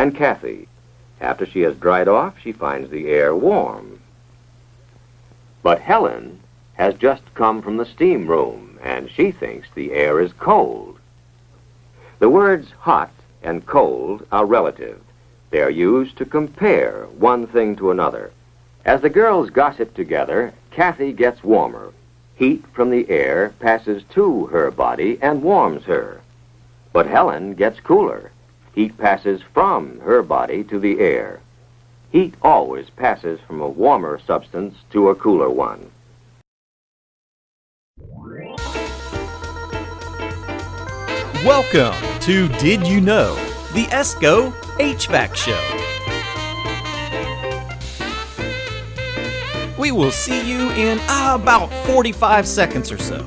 And Kathy, after she has dried off, she finds the air warm. But Helen has just come from the steam room, and she thinks the air is cold. The words hot and cold are relative. They are used to compare one thing to another. As the girls gossip together, Kathy gets warmer. Heat from the air passes to her body and warms her. But Helen gets cooler. Heat passes from her body to the air. Heat always passes from a warmer substance to a cooler one. Welcome to Did You Know, the ESCO HVAC Show. We will see you in about 45 seconds or so.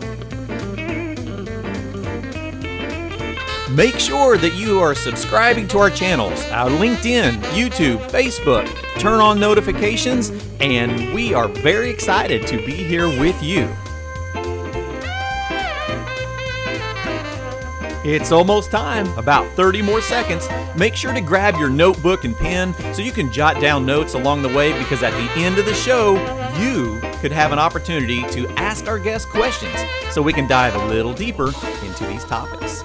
Make sure that you are subscribing to our channels, our LinkedIn, YouTube, Facebook. Turn on notifications, and we are very excited to be here with you. It's almost time, about 30 more seconds. Make sure to grab your notebook and pen so you can jot down notes along the way, because at the end of the show, you could have an opportunity to ask our guests questions so we can dive a little deeper into these topics.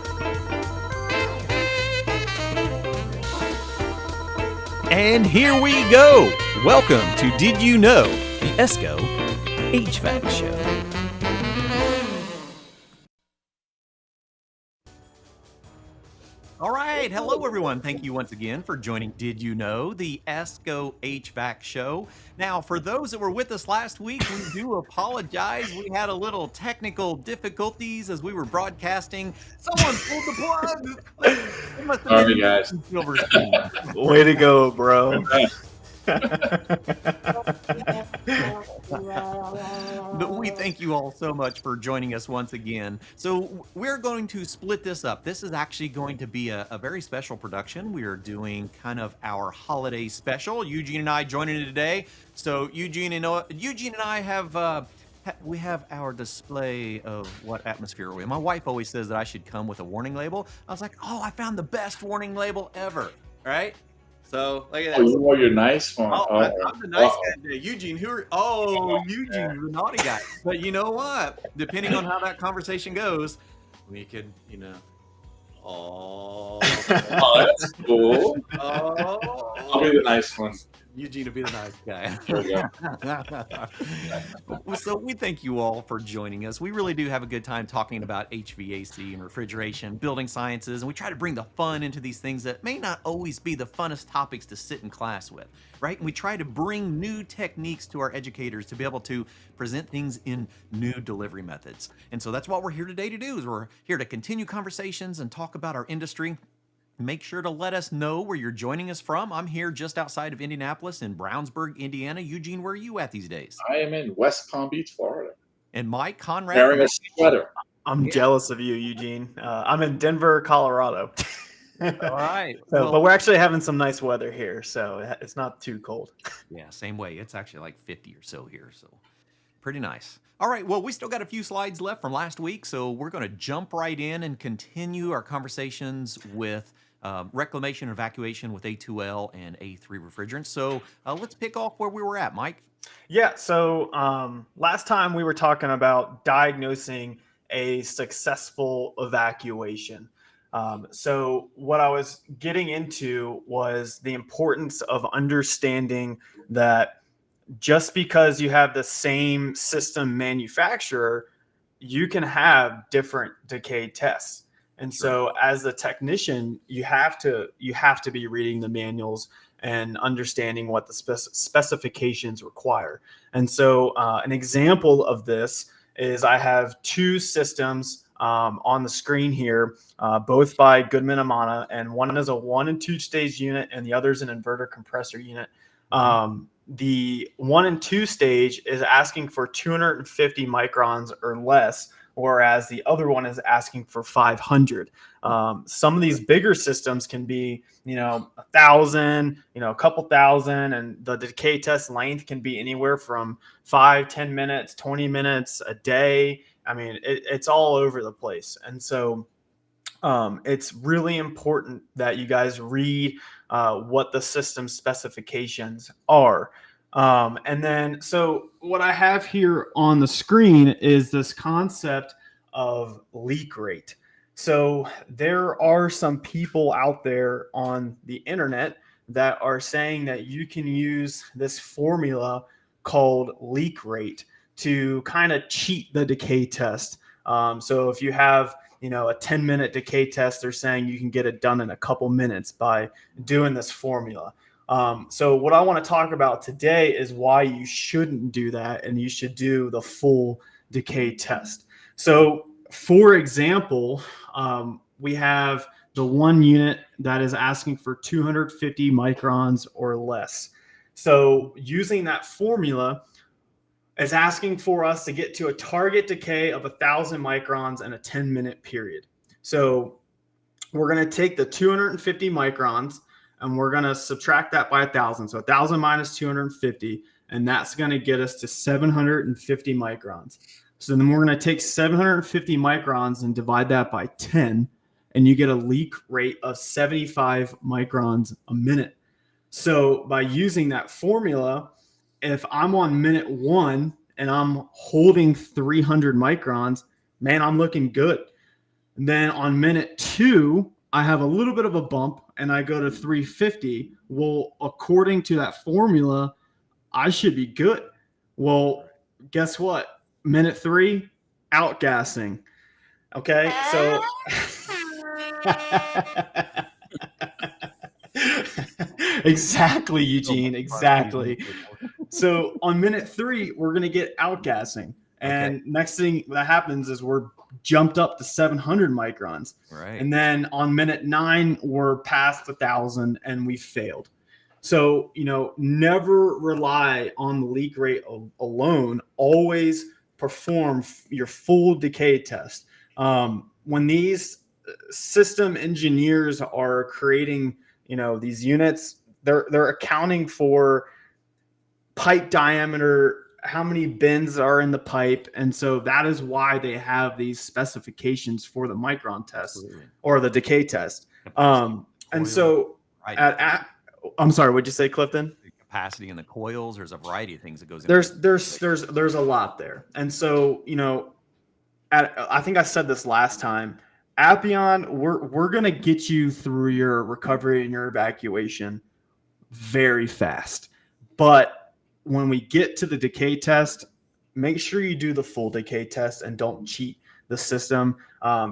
And here we go. Welcome to Did You Know, the ESCO HVAC Show. All right. Hello, everyone. Thank you once again for joining Did You Know, the ESCO HVAC Show. Now, for those that were with us last week, we do apologize. We had a little technical difficulties as we were broadcasting. Someone pulled the plug. It must have Sorry, been guys. Silverstein. Way to go, bro. But we thank you all so much for joining us once again. So we're going to split this up. This is actually going to be a very special production. We are doing kind of our holiday special. Eugene and I joining today. So Eugene and I have we have our display of what atmosphere we're in. My wife always says that I should come with a warning label. I was like, oh, I found the best warning label ever. All right. So look at that. Oh, you wore your nice one. I'm the nice guy today. Eugene, Eugene, the naughty guy. But you know what? Depending on how that conversation goes, we could, oh, that's cool. oh, I'll be the nice one. Eugene will be the nice guy. There we go. So we thank you all for joining us. We really do have a good time talking about HVAC and refrigeration, building sciences, and we try to bring the fun into these things that may not always be the funnest topics to sit in class with, right? And we try to bring new techniques to our educators to be able to present things in new delivery methods. And so that's what we're here today to do, is we're here to continue conversations and talk about our industry. Make sure to let us know where you're joining us from. I'm here just outside of Indianapolis in Brownsburg, Indiana. Eugene, where are you at these days? I am in West Palm Beach, Florida. And Mike Conrad. Wearing a sweater. I'm jealous of you, Eugene. I'm in Denver, Colorado. All right. But we're actually having some nice weather here, so it's not too cold. Yeah, same way. It's actually like 50 or so here, so pretty nice. All right, well, we still got a few slides left from last week, so we're going to jump right in and continue our conversations with reclamation and evacuation with A2L and A3 refrigerants. So let's pick off where we were at, Mike. Yeah, so last time we were talking about diagnosing a successful evacuation. So what I was getting into was the importance of understanding that just because you have the same system manufacturer, you can have different decay tests. And so as a technician, you have to be reading the manuals and understanding what the specifications require. And so an example of this is I have two systems on the screen here, both by Goodman Amana, and one is a 1 and 2 stage unit and the other is an inverter compressor unit. The 1 and 2 stage is asking for 250 microns or less, whereas the other one is asking for 500. Some of these bigger systems can be, 1,000, a couple thousand, and the decay test length can be anywhere from 5, 10 minutes, 20 minutes, a day. I mean, it's all over the place. And so it's really important that you guys read what the system specifications are. And then, so what I have here on the screen is this concept of leak rate. So there are some people out there on the internet that are saying that you can use this formula called leak rate to kind of cheat the decay test. So if you have, a 10-minute decay test, they're saying you can get it done in a couple minutes by doing this formula. So what I want to talk about today is why you shouldn't do that, and you should do the full decay test. So for example, we have the one unit that is asking for 250 microns or less. So using that formula is asking for us to get to a target decay of 1,000 microns in a 10-minute period. So we're going to take the 250 microns and we're going to subtract that by 1,000. So 1,000 minus 250, and that's going to get us to 750 microns. So then we're going to take 750 microns and divide that by 10, and you get a leak rate of 75 microns a minute. So by using that formula, if I'm on minute 1 and I'm holding 300 microns, man, I'm looking good. And then on minute 2, I have a little bit of a bump and I go to 350. Well, according to that formula, I should be good. Well, guess what? Minute 3, outgassing. Okay, so exactly, Eugene, exactly. So on minute 3, we're going to get outgassing. And next thing that happens is we're jumped up to 700 microns. Right. And then on minute 9, we're past 1,000 and we failed. So, never rely on the leak rate alone. Always perform your full decay test. When these system engineers are creating, these units, they're accounting for pipe diameter, how many bends are in the pipe. And so that is why they have these specifications for the micron test or the decay test. And so I'm sorry, what'd you say, Clifton? The capacity in the coils, there's a variety of things that goes in. There's a lot there. And so, I think I said this last time, Appian, we're going to get you through your recovery and your evacuation very fast. But when we get to the decay test, make sure you do the full decay test and don't cheat the system,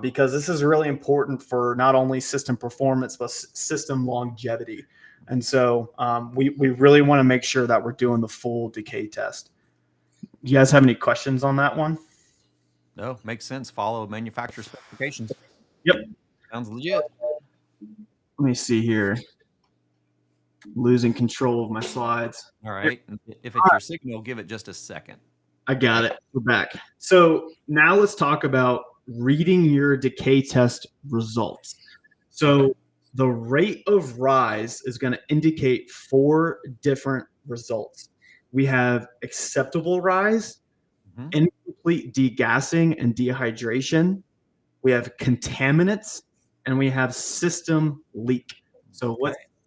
because this is really important for not only system performance, but system longevity. And so we really want to make sure that we're doing the full decay test. Do you guys have any questions on that one? No, makes sense. Follow manufacturer specifications. Yep. Sounds legit. Let me see here. Losing control of my slides. All right. If it's your signal, give it just a second. I got it. We're back. So now let's talk about reading your decay test results. So the rate of rise is going to indicate 4 different results. We have acceptable rise, incomplete degassing and dehydration. We have contaminants, and we have system leak. So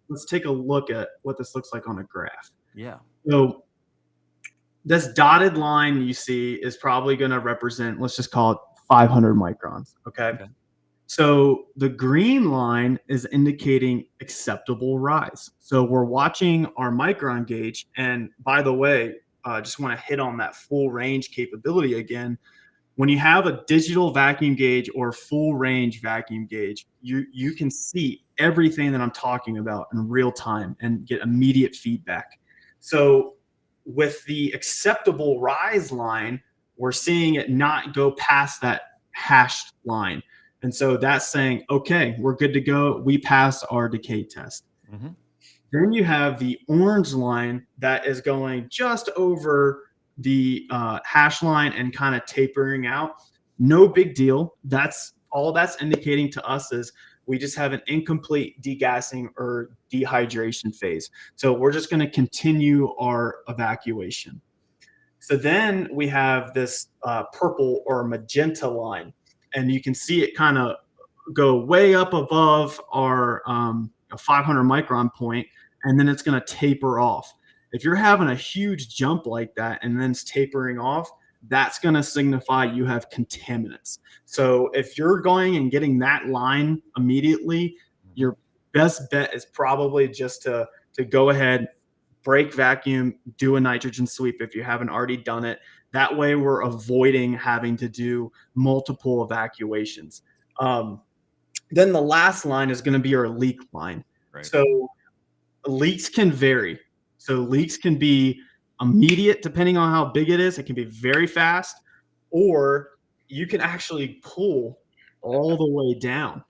let's take a look at what this looks like on a graph. Yeah. So this dotted line you see is probably going to represent, let's just call it 500 microns. Okay. So the green line is indicating acceptable rise. So we're watching our micron gauge. And by the way, just want to hit on that full range capability again. When you have a digital vacuum gauge or full range vacuum gauge, you can see everything that I'm talking about in real time and get immediate feedback. So with the acceptable rise line, we're seeing it not go past that hashed line. And so that's saying, okay, we're good to go. We passed our decay test. Then you have the orange line that is going just over the hash line and kind of tapering out. No big deal. That's all that's indicating to us is we just have an incomplete degassing or dehydration phase. So we're just going to continue our evacuation. So then we have this purple or magenta line, and you can see it kind of go way up above our a 500 micron point, and then it's going to taper off. If you're having a huge jump like that and then it's tapering off, that's going to signify you have contaminants. So if you're going and getting that line immediately, your best bet is probably just to go ahead, break vacuum, do a nitrogen sweep if you haven't already done it. That way we're avoiding having to do multiple evacuations. Then the last line is going to be our leak line. Right. So leaks can vary. So leaks can be immediate depending on how big it is. It can be very fast, or you can actually pull all the way down.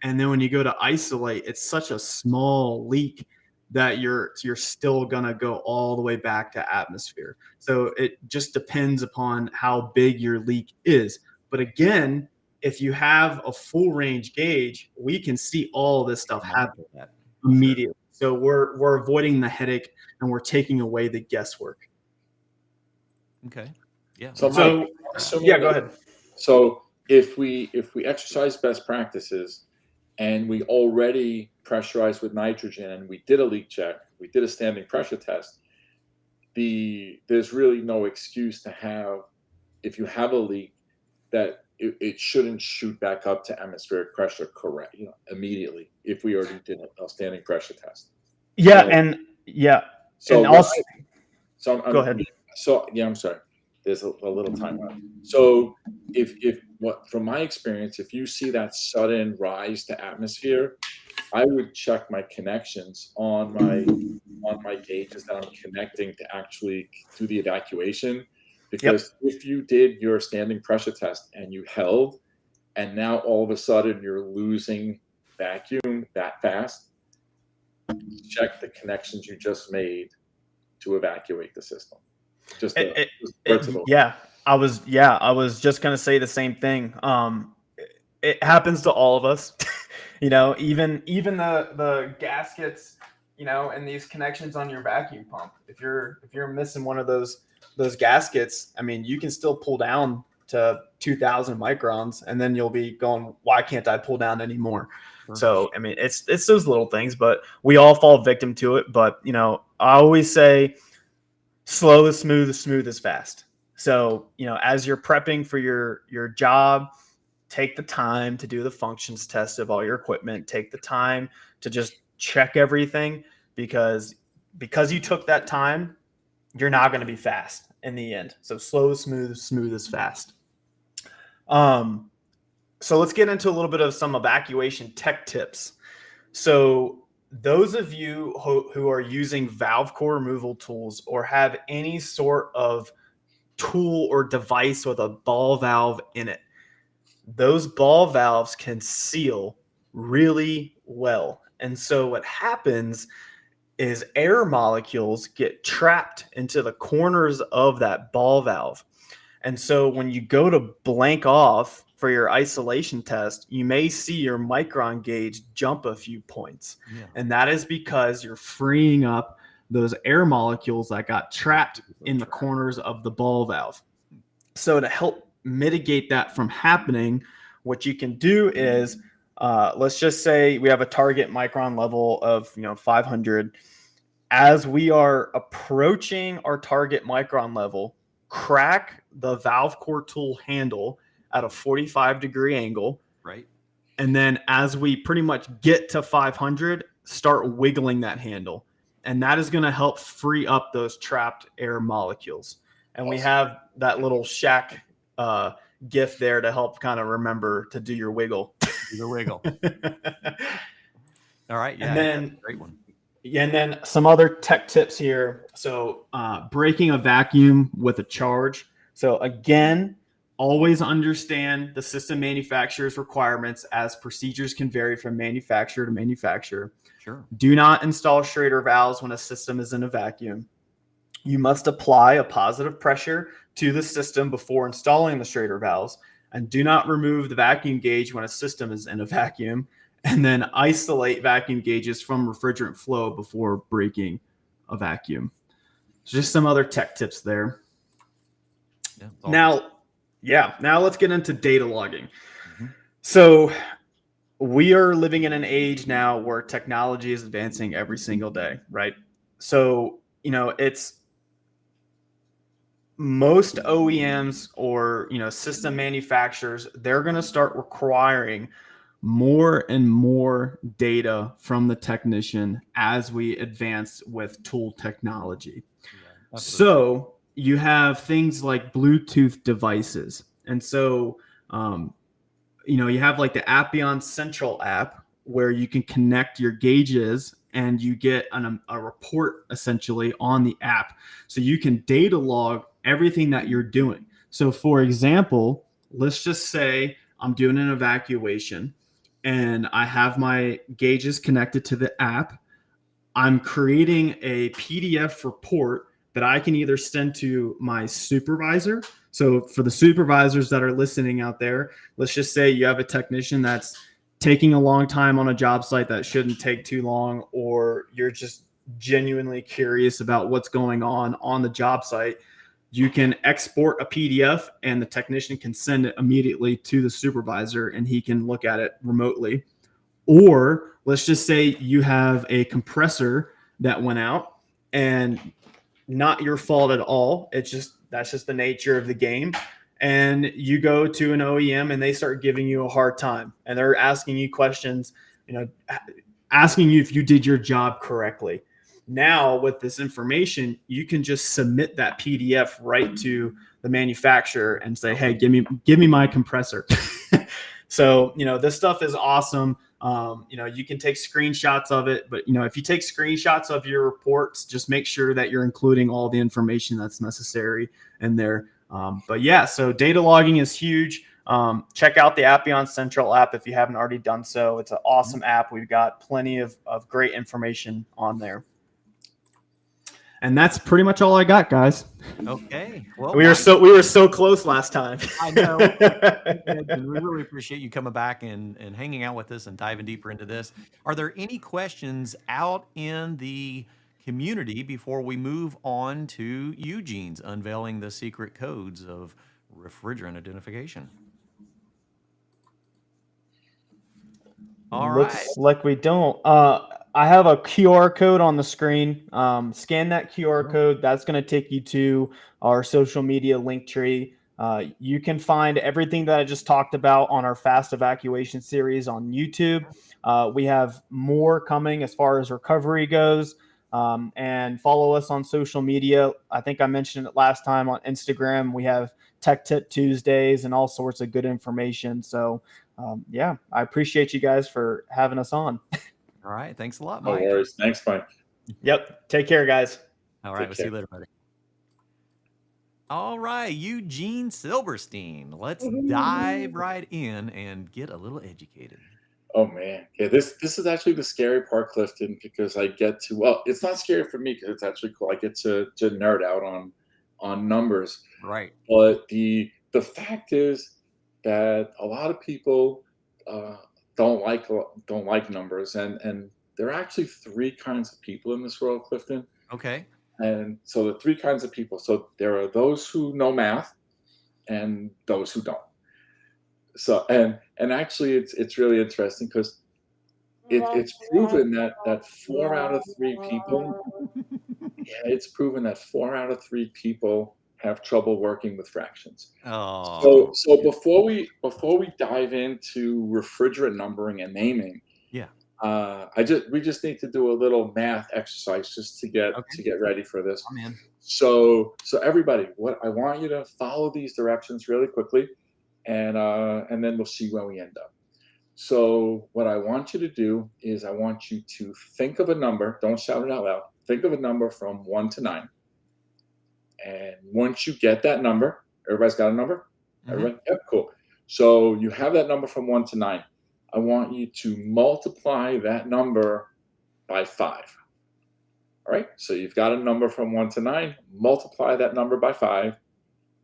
And then when you go to isolate, it's such a small leak that you're still going to go all the way back to atmosphere. So it just depends upon how big your leak is. But again, if you have a full range gauge, we can see all this stuff happen immediately. So we're avoiding the headache and we're taking away the guesswork. Okay. Yeah. So yeah, go ahead. So if we exercise best practices and we already pressurized with nitrogen and we did a leak check, we did a standing pressure test, there's really no excuse to have, if you have a leak, that it shouldn't shoot back up to atmospheric pressure immediately if we already did a standing pressure test. Yeah, So, and yeah. so and also, go ahead. So yeah, I'm sorry. There's a little time left. So from my experience, if you see that sudden rise to atmosphere, I would check my connections on my gauges that I'm connecting to actually do the evacuation. Because if you did your standing pressure test and you held, and now all of a sudden you're losing vacuum that fast, check the connections you just made to evacuate the system. I was just gonna say the same thing. It happens to all of us. Even the gaskets, and these connections on your vacuum pump. If you're missing one of those gaskets, I mean, you can still pull down to 2,000 microns, and then you'll be going, why can't I pull down anymore? So, I mean, it's those little things, but we all fall victim to it. But, I always say slow is smooth is fast. So, as you're prepping for your job, take the time to do the functions test of all your equipment. Take the time to just check everything, because you took that time, you're not going to be fast in the end. So slow is smooth is fast. So let's get into a little bit of some evacuation tech tips. So those of you who are using valve core removal tools or have any sort of tool or device with a ball valve in it, those ball valves can seal really well. And so what happens is air molecules get trapped into the corners of that ball valve. And so when you go to blank off for your isolation test, you may see your micron gauge jump a few points. Yeah. And that is because you're freeing up those air molecules that got trapped in the corners of the ball valve. So to help mitigate that from happening, what you can do is, let's just say we have a target micron level of 500. As we are approaching our target micron level, crack the valve core tool handle at a 45-degree angle. Right. And then as we pretty much get to 500, start wiggling that handle. And that is going to help free up those trapped air molecules. And awesome. We have that little Shaq GIF there to help kind of remember to do your wiggle. Do the wiggle. All right. Yeah. And then, great one. Yeah, and then some other tech tips here. So breaking a vacuum with a charge. So again, always understand the system manufacturer's requirements, as procedures can vary from manufacturer to manufacturer. Sure. Do not install Schrader valves when a system is in a vacuum. You must apply a positive pressure to the system before installing the Schrader valves, and do not remove the vacuum gauge when a system is in a vacuum. And then isolate vacuum gauges from refrigerant flow before breaking a vacuum. So just some other tech tips there. Yeah, now let's get into data logging. Mm-hmm. So we are living in an age now where technology is advancing every single day, right? So, it's most OEMs or, system manufacturers, they're going to start requiring more and more data from the technician as we advance with tool technology. Yeah, So you have things like Bluetooth devices. And so, you have like the Appion Central app where you can connect your gauges and you get a report essentially on the app. So you can data log everything that you're doing. So, for example, let's just say I'm doing an evacuation and I have my gauges connected to the app. I'm creating a PDF report that I can either send to my supervisor. So for the supervisors that are listening out there, let's just say you have a technician that's taking a long time on a job site that shouldn't take too long, or you're just genuinely curious about what's going on the job site. You can export a PDF and the technician can send it immediately to the supervisor and he can look at it remotely. Or let's just say you have a compressor that went out and not your fault at all. That's just the nature of the game. And you go to an OEM and they start giving you a hard time and they're asking you questions, asking you if you did your job correctly. Now with this information, you can just submit that PDF right to the manufacturer and say, "Hey, give me my compressor." So, this stuff is awesome. You can take screenshots of it, but if you take screenshots of your reports, just make sure that you're including all the information that's necessary in there. But yeah, so data logging is huge. Check out the Appion Central app if you haven't already done so. It's an awesome app. We've got plenty of great information on there. And that's pretty much all I got, guys. Okay. Well, we were so close last time. I know. We really appreciate you coming back and hanging out with us and diving deeper into this. Are there any questions out in the community before we move on to Eugene's unveiling the secret codes of refrigerant identification? All right. Looks like we don't. I have a QR code on the screen. Scan that QR code. That's going to take you to our social media link tree. You can find everything that I just talked about on our fast evacuation series on YouTube. We have more coming as far as recovery goes. And follow us on social media. I think I mentioned it last time on Instagram. We have Tech Tip Tuesdays and all sorts of good information. So, yeah, I appreciate you guys for having us on. All right. Thanks a lot, No Mike. worries. Thanks, Mike. Yep. Take care, guys. All right. We'll see you later, buddy. All right, Eugene Silberstein. Let's dive right in and get a little educated. Oh man, yeah. This is actually the scary part, Clifton, because I get to. Well, it's not scary for me because it's actually cool. I get to nerd out on numbers. Right. But the fact is that a lot of people don't like numbers, and there are actually three kinds of people in this world, Clifton. Okay. And so the three kinds of people. So there are those who know math, and those who don't. So and actually, it's really interesting because it's proven that 4 out of 3 people. Yeah, it's proven that 4 out of 3 people have trouble working with fractions. Oh. So before we dive into refrigerant numbering and naming, Yeah. we just need to do a little math exercise just to get ready for this. I'm in. So everybody, what I want you to follow these directions really quickly, and then we'll see where we end up. So what I want you to do is I want you to think of a number. Don't shout it out loud. Think of a number from 1 to 9. And once you get that number, everybody's got a number? Everybody? Yep, cool. So you have that number from 1 to 9. I want you to multiply that number by 5. All right. So you've got a number from 1 to 9. Multiply that number by 5.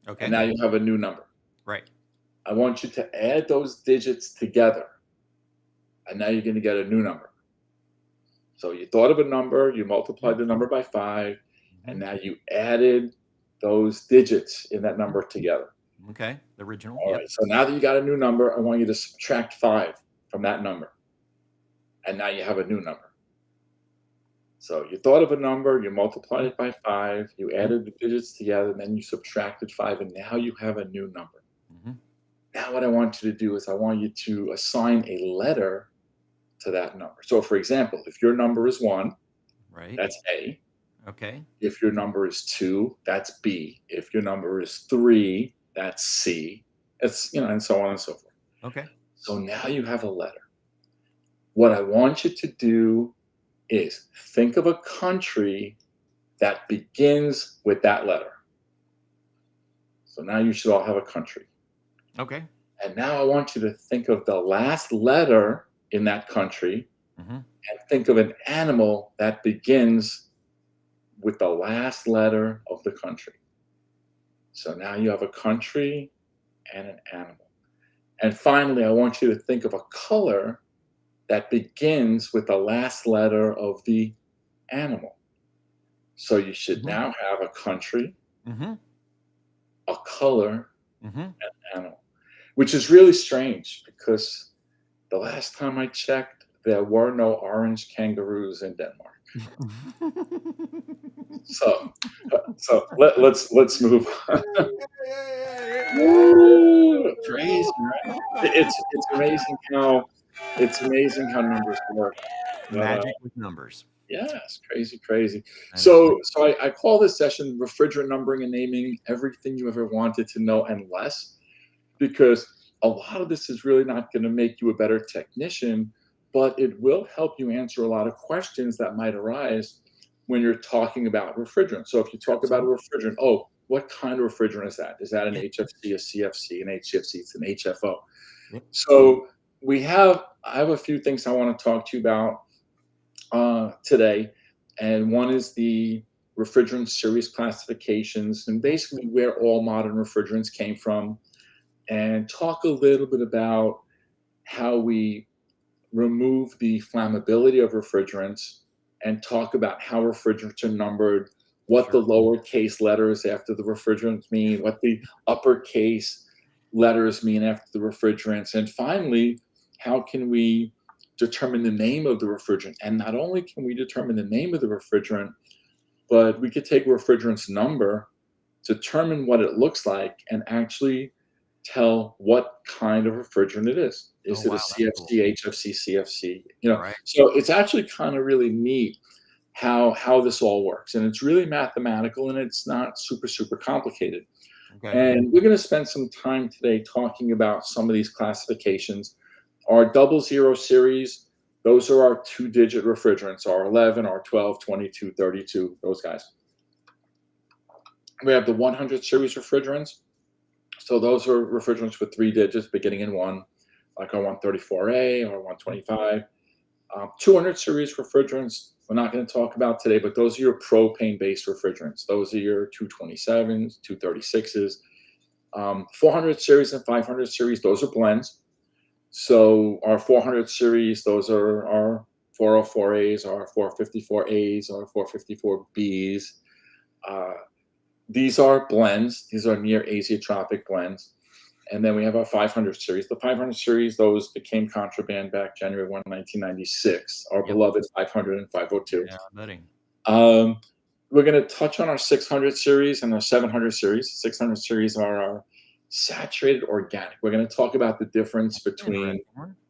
Okay. And now you have a new number. Right. I want you to add those digits together. And now you're going to get a new number. So you thought of a number, you multiplied the number by 5, and now you added those digits in that number together. Okay. The original. All right. So now that you got a new number, I want you to subtract 5 from that number. And now you have a new number. So you thought of a number, you multiplied it by 5, you added the digits together, and then you subtracted 5, and now you have a new number. Mhm. Now what I want you to do is I want you to assign a letter to that number. So for example, if your number is 1, Right. that's A. Okay. If your number is 2, that's B. If your number is 3, that's C. It's, and so on and so forth. Okay. So now you have a letter. What I want you to do is think of a country that begins with that letter. So now you should all have a country. Okay. And now I want you to think of the last letter in that country Mhm. and think of an animal that begins with the last letter of the country. So now you have a country and an animal. And finally, I want you to think of a color that begins with the last letter of the animal. So you should Mhm. now have a country, Mhm. a color, Mhm. and an animal, which is really strange because the last time I checked, there were no orange kangaroos in Denmark. So let's move on. Woo! Crazy, right? It's amazing how numbers work. But Magic with numbers. yes, crazy. That is So I call this session refrigerant numbering and naming, everything you ever wanted to know and less, because a lot of this is really not going to make you a better technician, but it will help you answer a lot of questions that might arise when you're talking about refrigerant. So if you talk about a refrigerant, oh, what kind of refrigerant is that? Is that an HFC, a CFC, an HCFC? It's an HFO. Yep. So I have a few things I want to talk to you about today, and one is the refrigerant series classifications and basically where all modern refrigerants came from, and talk a little bit about how we remove the flammability of refrigerants and talk about how refrigerants are numbered, what the lowercase letters after the refrigerants mean, what the uppercase letters mean after the refrigerants, and finally, how can we determine the name of the refrigerant? And not only can we determine the name of the refrigerant, but we could take a refrigerant's number, determine what it looks like, and actually tell what kind of refrigerant it is. Is Oh, it a wow, that's cool. CFC, HFC, CFC? Right. So it's actually kind of really neat how this all works, and it's really mathematical, and it's not super complicated. Okay. And we're going to spend some time today talking about some of these classifications. Our 00 series, those are our 2-digit refrigerants, our 11, our 12, 22, 32, those guys. We have the 100 series refrigerants. So those are refrigerants with 3 digits beginning in 1, like our 134A or 125. 200 series refrigerants, we're not going to talk about today, but those are your propane-based refrigerants. Those are your 227s, 236s. 400 series and 500 series, those are blends. So our 400 series, those are our 404As, our 454As, our 454Bs. These are blends. These are near azeotropic blends. And then we have our 500 series. The 500 series, those became contraband back January 1, 1996, our beloved 500 and 502. Yeah, buddy. We're going to touch on our 600 series and our 700 series. 600 series are our saturated organic. We're going to talk about the difference between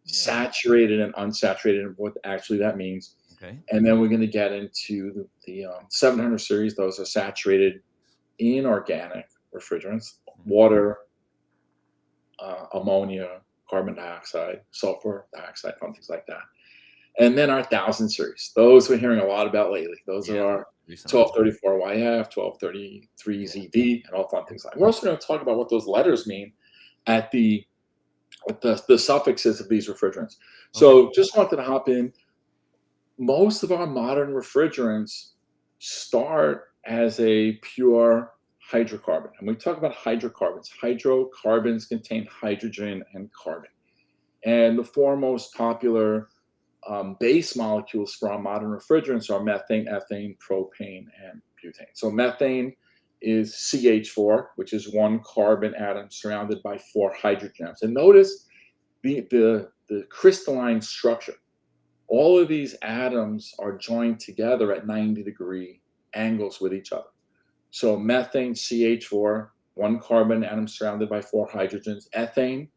saturated and unsaturated and what actually that means. Okay. And then we're going to get into the 700 series. Those are saturated inorganic refrigerants, water, ammonia, carbon dioxide, sulfur dioxide, things like that. And then our 1000 series. Those we're hearing a lot about lately. Those are our 1234YF, 1233ZD, and all fun things like that. We're also going to talk about what those letters mean at the suffixes of these refrigerants. So just wanted to hop in. Most of our modern refrigerants start as a pure hydrocarbon. And we talk about hydrocarbons. Hydrocarbons contain hydrogen and carbon. And the four most popular base molecules for our modern refrigerants are methane, ethane, propane, and butane. So methane is CH4, which is one carbon atom surrounded by 4 hydrogen atoms. And notice the the crystalline structure. All of these atoms are joined together at 90-degree angles with each other. So methane, CH4, one carbon atom surrounded by 4 hydrogens. Ethane,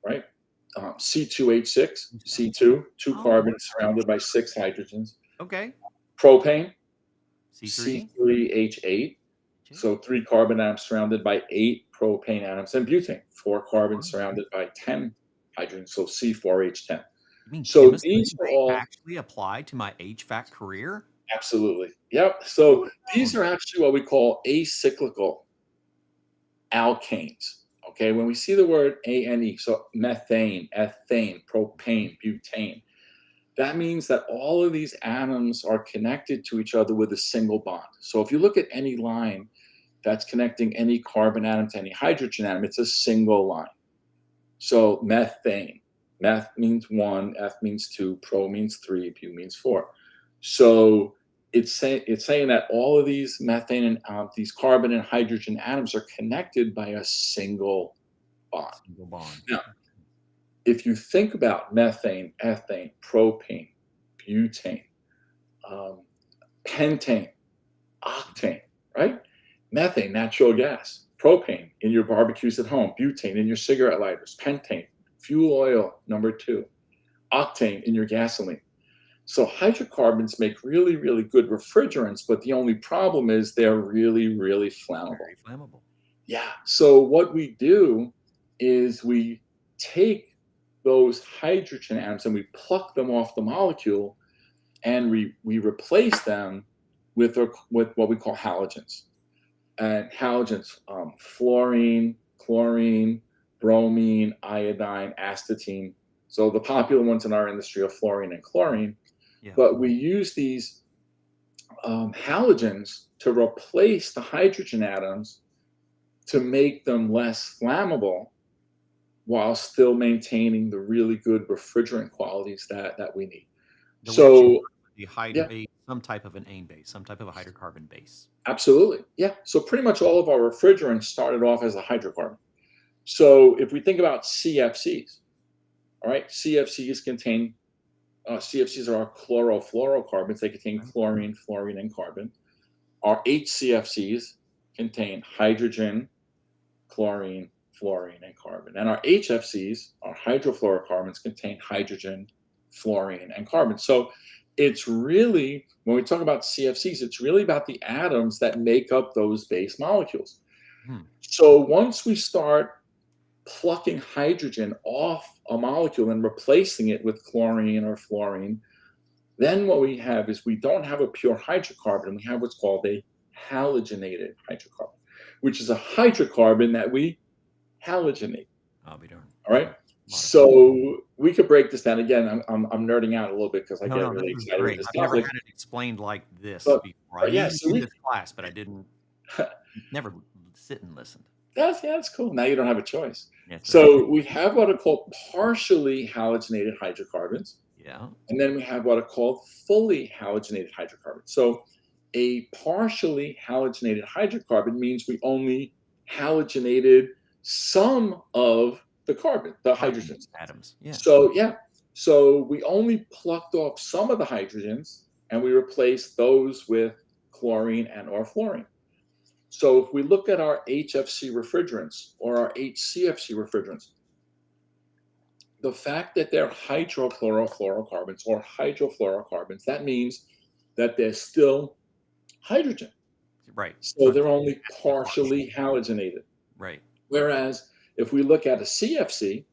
right? C2H6, C2, 2 carbons surrounded by 6 hydrogens. Okay. Propane, C3. C3H8, so 3 carbon atoms surrounded by 8 propane atoms. And butane, 4 carbons surrounded by 10 hydrogens, so C4H10. You mean So chemistry these are may all actually apply to my HVAC career? absolutely, yep. So Wow. these are actually what we call acyclical alkanes. Okay, when we see the word ANE, so methane, ethane, propane, butane, that means that all of these atoms are connected to each other with a single bond. So if you look at any line that's connecting any carbon atom to any hydrogen atom, it's a single line. So methane, meth means 1, F means 2, pro means 3, bu means 4. So it's saying that all of these methane and these carbon and hydrogen atoms are connected by a single bond. Single bond. Now, if you think about methane, ethane, propane, butane, pentane, octane, right? Methane, natural gas. Propane in your barbecues at home. Butane in your cigarette lighters. Pentane, fuel oil, number 2. Octane in your gasoline. So hydrocarbons make really, really good refrigerants, but the only problem is they're really, really flammable. Very flammable. Yeah. So what we do is we take those hydrogen atoms and we pluck them off the molecule, and we replace them with what we call halogens. And halogens, fluorine, chlorine, bromine, iodine, astatine. So the popular ones in our industry are fluorine and chlorine. Yeah. But we use these halogens to replace the hydrogen atoms to make them less flammable while still maintaining the really good refrigerant qualities that we need. So some type of an AIM base, some type of a hydrocarbon base. Absolutely. Yeah. So pretty much all of our refrigerants started off as a hydrocarbon. So if we think about CFCs, all right, CFCs contain, CFCs are our chlorofluorocarbons. They contain chlorine, fluorine, and carbon. Our HCFCs contain hydrogen, chlorine, fluorine, and carbon. And our HFCs, our hydrofluorocarbons, contain hydrogen, fluorine, and carbon. So it's really, when we talk about CFCs, it's really about the atoms that make up those base molecules. So once we start plucking hydrogen off a molecule and replacing it with chlorine or fluorine, then what we have is we don't have a pure hydrocarbon. We have what's called a halogenated hydrocarbon, which is a hydrocarbon that we halogenate. I'll be darned. All right. So we could break this down again. I'm nerding out a little bit because I get really excited with this I've never topic. had it explained like this before. I used to do this class, but I didn't never sit and listen. That's cool. Now you don't have a choice. Yeah, so we have what are called partially halogenated hydrocarbons. Yeah. And then we have what are called fully halogenated hydrocarbons. So a partially halogenated hydrocarbon means we only halogenated some of the carbon, the hydrogens. Atoms. Yeah. So we only plucked off some of the hydrogens and we replaced those with chlorine and or fluorine. So if we look at our HFC refrigerants or our HCFC refrigerants, the fact that they're hydrochlorofluorocarbons or hydrofluorocarbons, that means that they're still hydrogen. Right. So they're only partially halogenated. Right. Whereas if we look at a CFC,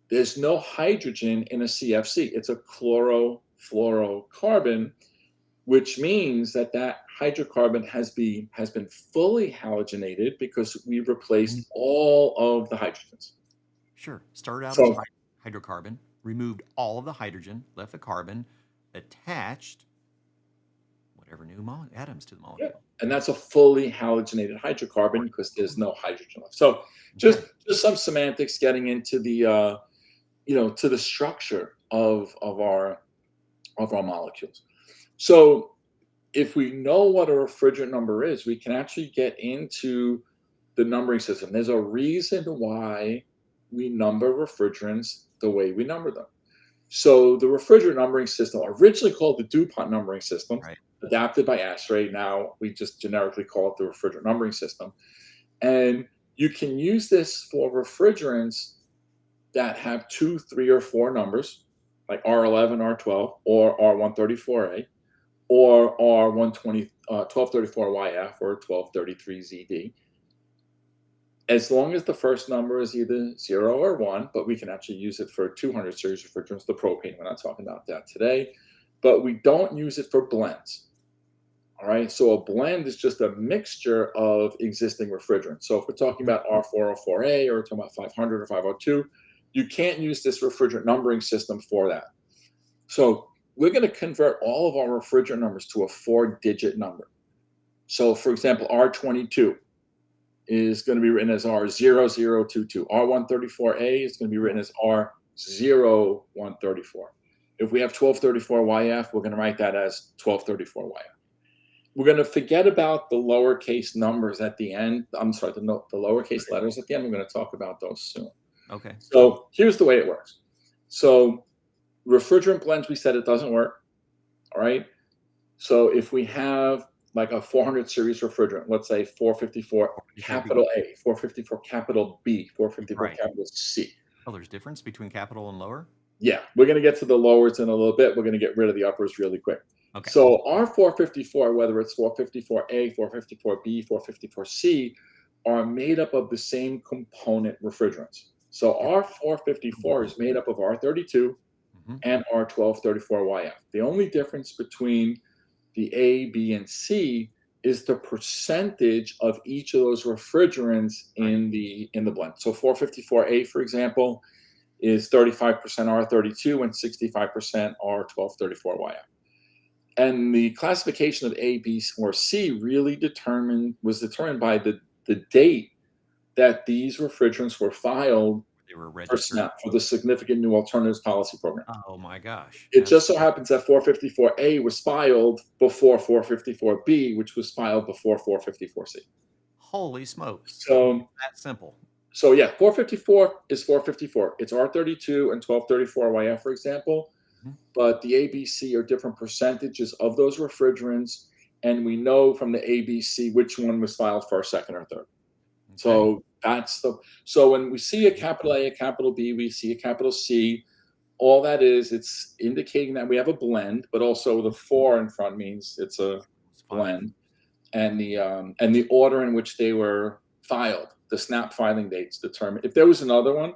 there's no hydrogen in a CFC. It's a chlorofluorocarbon, which means that hydrocarbon has been fully halogenated because we replaced all of the hydrogens. Sure. Started out as hydrocarbon, removed all of the hydrogen, left the carbon, attached whatever new atoms to the molecule. Yeah. And that's a fully halogenated hydrocarbon because there's no hydrogen left. So just some semantics getting into the to the structure of our molecules. So if we know what a refrigerant number is, we can actually get into the numbering system. There's a reason why we number refrigerants the way we number them. So the refrigerant numbering system, originally called the DuPont numbering system, Right. adapted by ASHRAE. Now we just generically call it the refrigerant numbering system. And you can use this for refrigerants that have 2, 3, or 4 numbers, like R11, R12, or R134A, or R120, 1234YF, or 1233ZD. As long as the first number is either 0 or 1, but we can actually use it for 200 series refrigerants, the propane. We're not talking about that today, but we don't use it for blends. All right, so a blend is just a mixture of existing refrigerants. So if we're talking about R404A, or we're talking about 500 or 502, you can't use this refrigerant numbering system for that. So we're going to convert all of our refrigerant numbers to a 4-digit number. So for example, R22 is going to be written as R0022. R134A is going to be written as R0134. If we have 1234YF, we're going to write that as 1234YF. We're going to forget about the lowercase numbers at the end. I'm sorry, the lowercase letters at the end. We're going to talk about those soon. Okay. So here's the way it works. So refrigerant blends, we said it doesn't work. All right. So if we have like a 400 series refrigerant, let's say 454 capital A, 454 capital B, 454 capital C. Oh, there's difference between capital and lower? Yeah, we're going to get to the lowers in a little bit. We're going to get rid of the uppers really quick. Okay. So our 454, whether it's 454A, 454B, 454C, are made up of the same component refrigerants. So our 454 is made up of R32 and R1234YF. The only difference between the A, B, and C is the percentage of each of those refrigerants in the blend. So 454A, for example, is 35% R32 and 65% R1234YF. And the classification of A, B, or C really was determined by the date that these refrigerants were filed for SNAP, for the Significant New Alternatives Policy Program. Oh my gosh. It just so happens that 454A was filed before 454B, which was filed before 454C. Holy smokes. So that simple. So yeah, 454 is 454. It's R32 and 1234YF, for example. But the ABC are different percentages of those refrigerants, and we know from the ABC which one was filed first, second, or third. Okay. So so when we see a capital A, a capital B, we see a capital C. All that is, it's indicating that we have a blend, but also the 4 in front means it's a blend, and the order in which they were filed, the SNAP filing dates determine. If there was another one,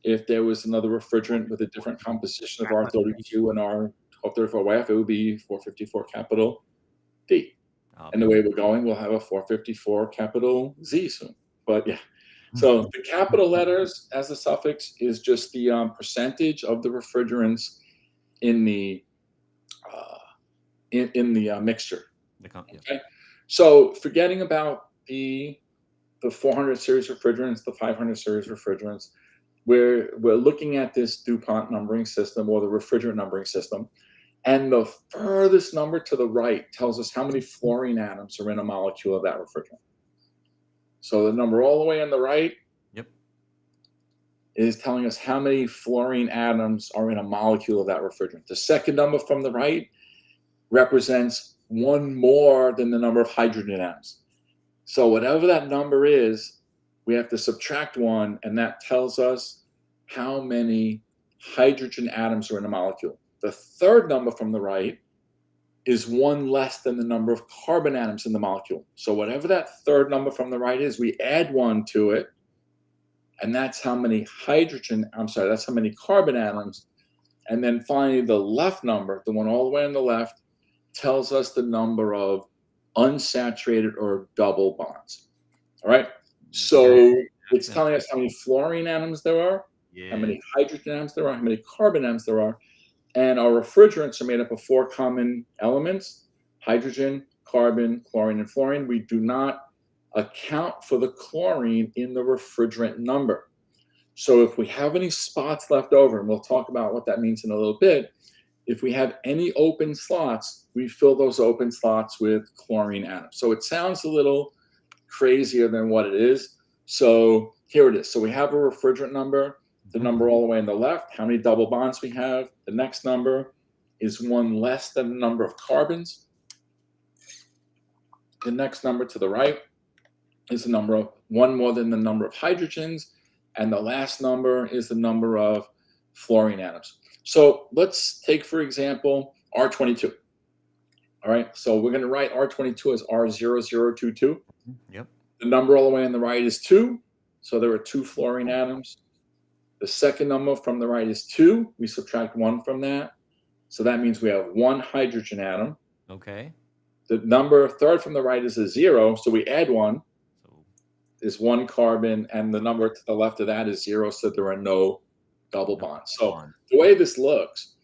if there was another refrigerant with a different composition of R32 and R1234YF, it would be 454 capital D. And the way we're going, we'll have a 454 capital Z soon. But yeah, so the capital letters as a suffix is just the percentage of the refrigerants in the mixture. Okay, so forgetting about the 400 series refrigerants, the 500 series refrigerants, we're looking at this DuPont numbering system, or the refrigerant numbering system, and the furthest number to the right tells us how many fluorine atoms are in a molecule of that refrigerant. So the number all the way on the right is telling us how many fluorine atoms are in a molecule of that refrigerant. The second number from the right represents one more than the number of hydrogen atoms. So whatever that number is, we have to subtract 1, and that tells us how many hydrogen atoms are in a molecule. The third number from the right is 1 less than the number of carbon atoms in the molecule. So whatever that third number from the right is, we add 1 to it, and that's how many that's how many carbon atoms. And then finally, the left number, the one all the way on the left, tells us the number of unsaturated or double bonds. All right. So it's telling us how many fluorine atoms there are, how many hydrogen atoms there are, how many carbon atoms there are. And our refrigerants are made up of 4 common elements: hydrogen, carbon, chlorine, and fluorine. We do not account for the chlorine in the refrigerant number. So if we have any spots left over, and we'll talk about what that means in a little bit, if we have any open slots, we fill those open slots with chlorine atoms. So it sounds a little crazier than what it is. So here it is. So we have a refrigerant number, the number all the way on the left, how many double bonds we have. The next number is one less than the number of carbons. The next number to the right is the number of one more than the number of hydrogens. And the last number is the number of fluorine atoms. So let's take, for example, R22. All right, so we're going to write R22 as R0022. Yep. The number all the way on the right is 2. So there are 2 fluorine atoms. The second number from the right is 2. We subtract 1 from that. So that means we have 1 hydrogen atom. Okay. The number third from the right is a 0. So we add 1. Is 1 carbon. And the number to the left of that is 0. So there are no double bonds. So the way this looks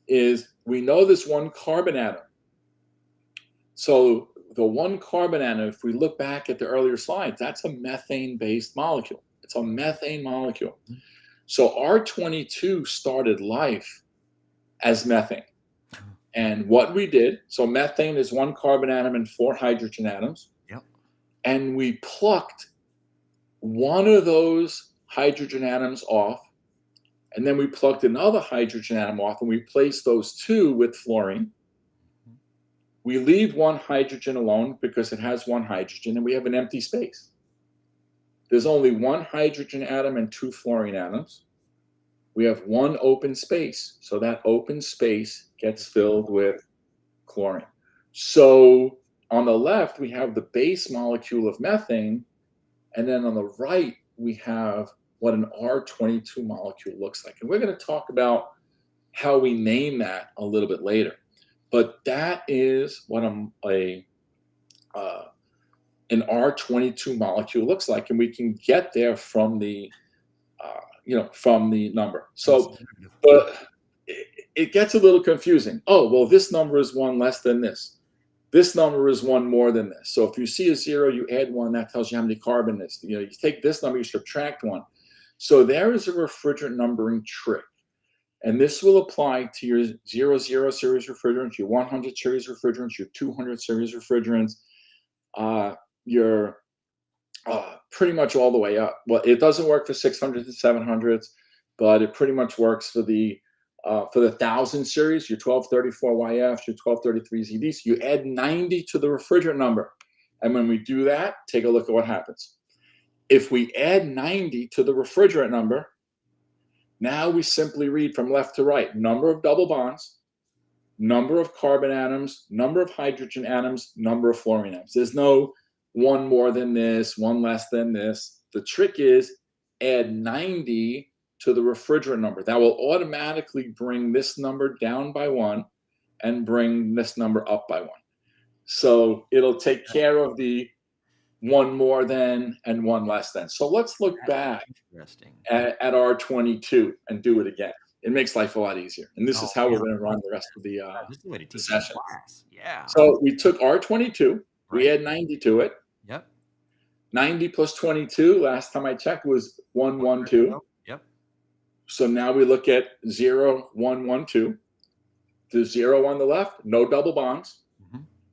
is we know this 1 carbon atom. So the 1 carbon atom, if we look back at the earlier slides, that's a methane-based molecule. It's a methane molecule. So R22 started life as methane. And what we did, so methane is 1 carbon atom and 4 hydrogen atoms. Yep. And we plucked one of those hydrogen atoms off, and then we plucked another hydrogen atom off, and we placed those 2 with fluorine. We leave 1 hydrogen alone because it has 1 hydrogen, and we have an empty space. There's only 1 hydrogen atom and 2 fluorine atoms. We have 1 open space. So that open space gets filled with chlorine. So on the left, we have the base molecule of methane. And then on the right, we have what an R22 molecule looks like. And we're going to talk about how we name that a little bit later. But that is what an R22 molecule looks like, and we can get there from the, from the number. So, but it gets a little confusing. Oh, well, this number is 1 less than this. This number is 1 more than this. So if you see a 0, you add 1. That tells you how many carbon it is. You take this number, you subtract 1. So there is a refrigerant numbering trick. And this will apply to your 00 series refrigerants, your 100 series refrigerants, your 200 series refrigerants, your pretty much all the way up. Well, it doesn't work for 600s and 700s, but it pretty much works for the 1000 series, your 1234YFs, your 1233ZDs. You add 90 to the refrigerant number. And when we do that, take a look at what happens. If we add 90 to the refrigerant number, now we simply read from left to right, number of double bonds, number of carbon atoms, number of hydrogen atoms, number of fluorine atoms. There's no 1 more than this, 1 less than this. The trick is add 90 to the refrigerant number. That will automatically bring this number down by 1 and bring this number up by 1. So it'll take care of the 1 more than and 1 less than. So let's look back at R22 and do it again. It makes life a lot easier. And this is how we're going to run the rest of the session. Yeah. So we took R22, we add 90 to it. Yep. 90 plus 22, last time I checked, was 112. Yep. So now we look at 0, 1, 1, 2. The 0 on the left, no double bonds.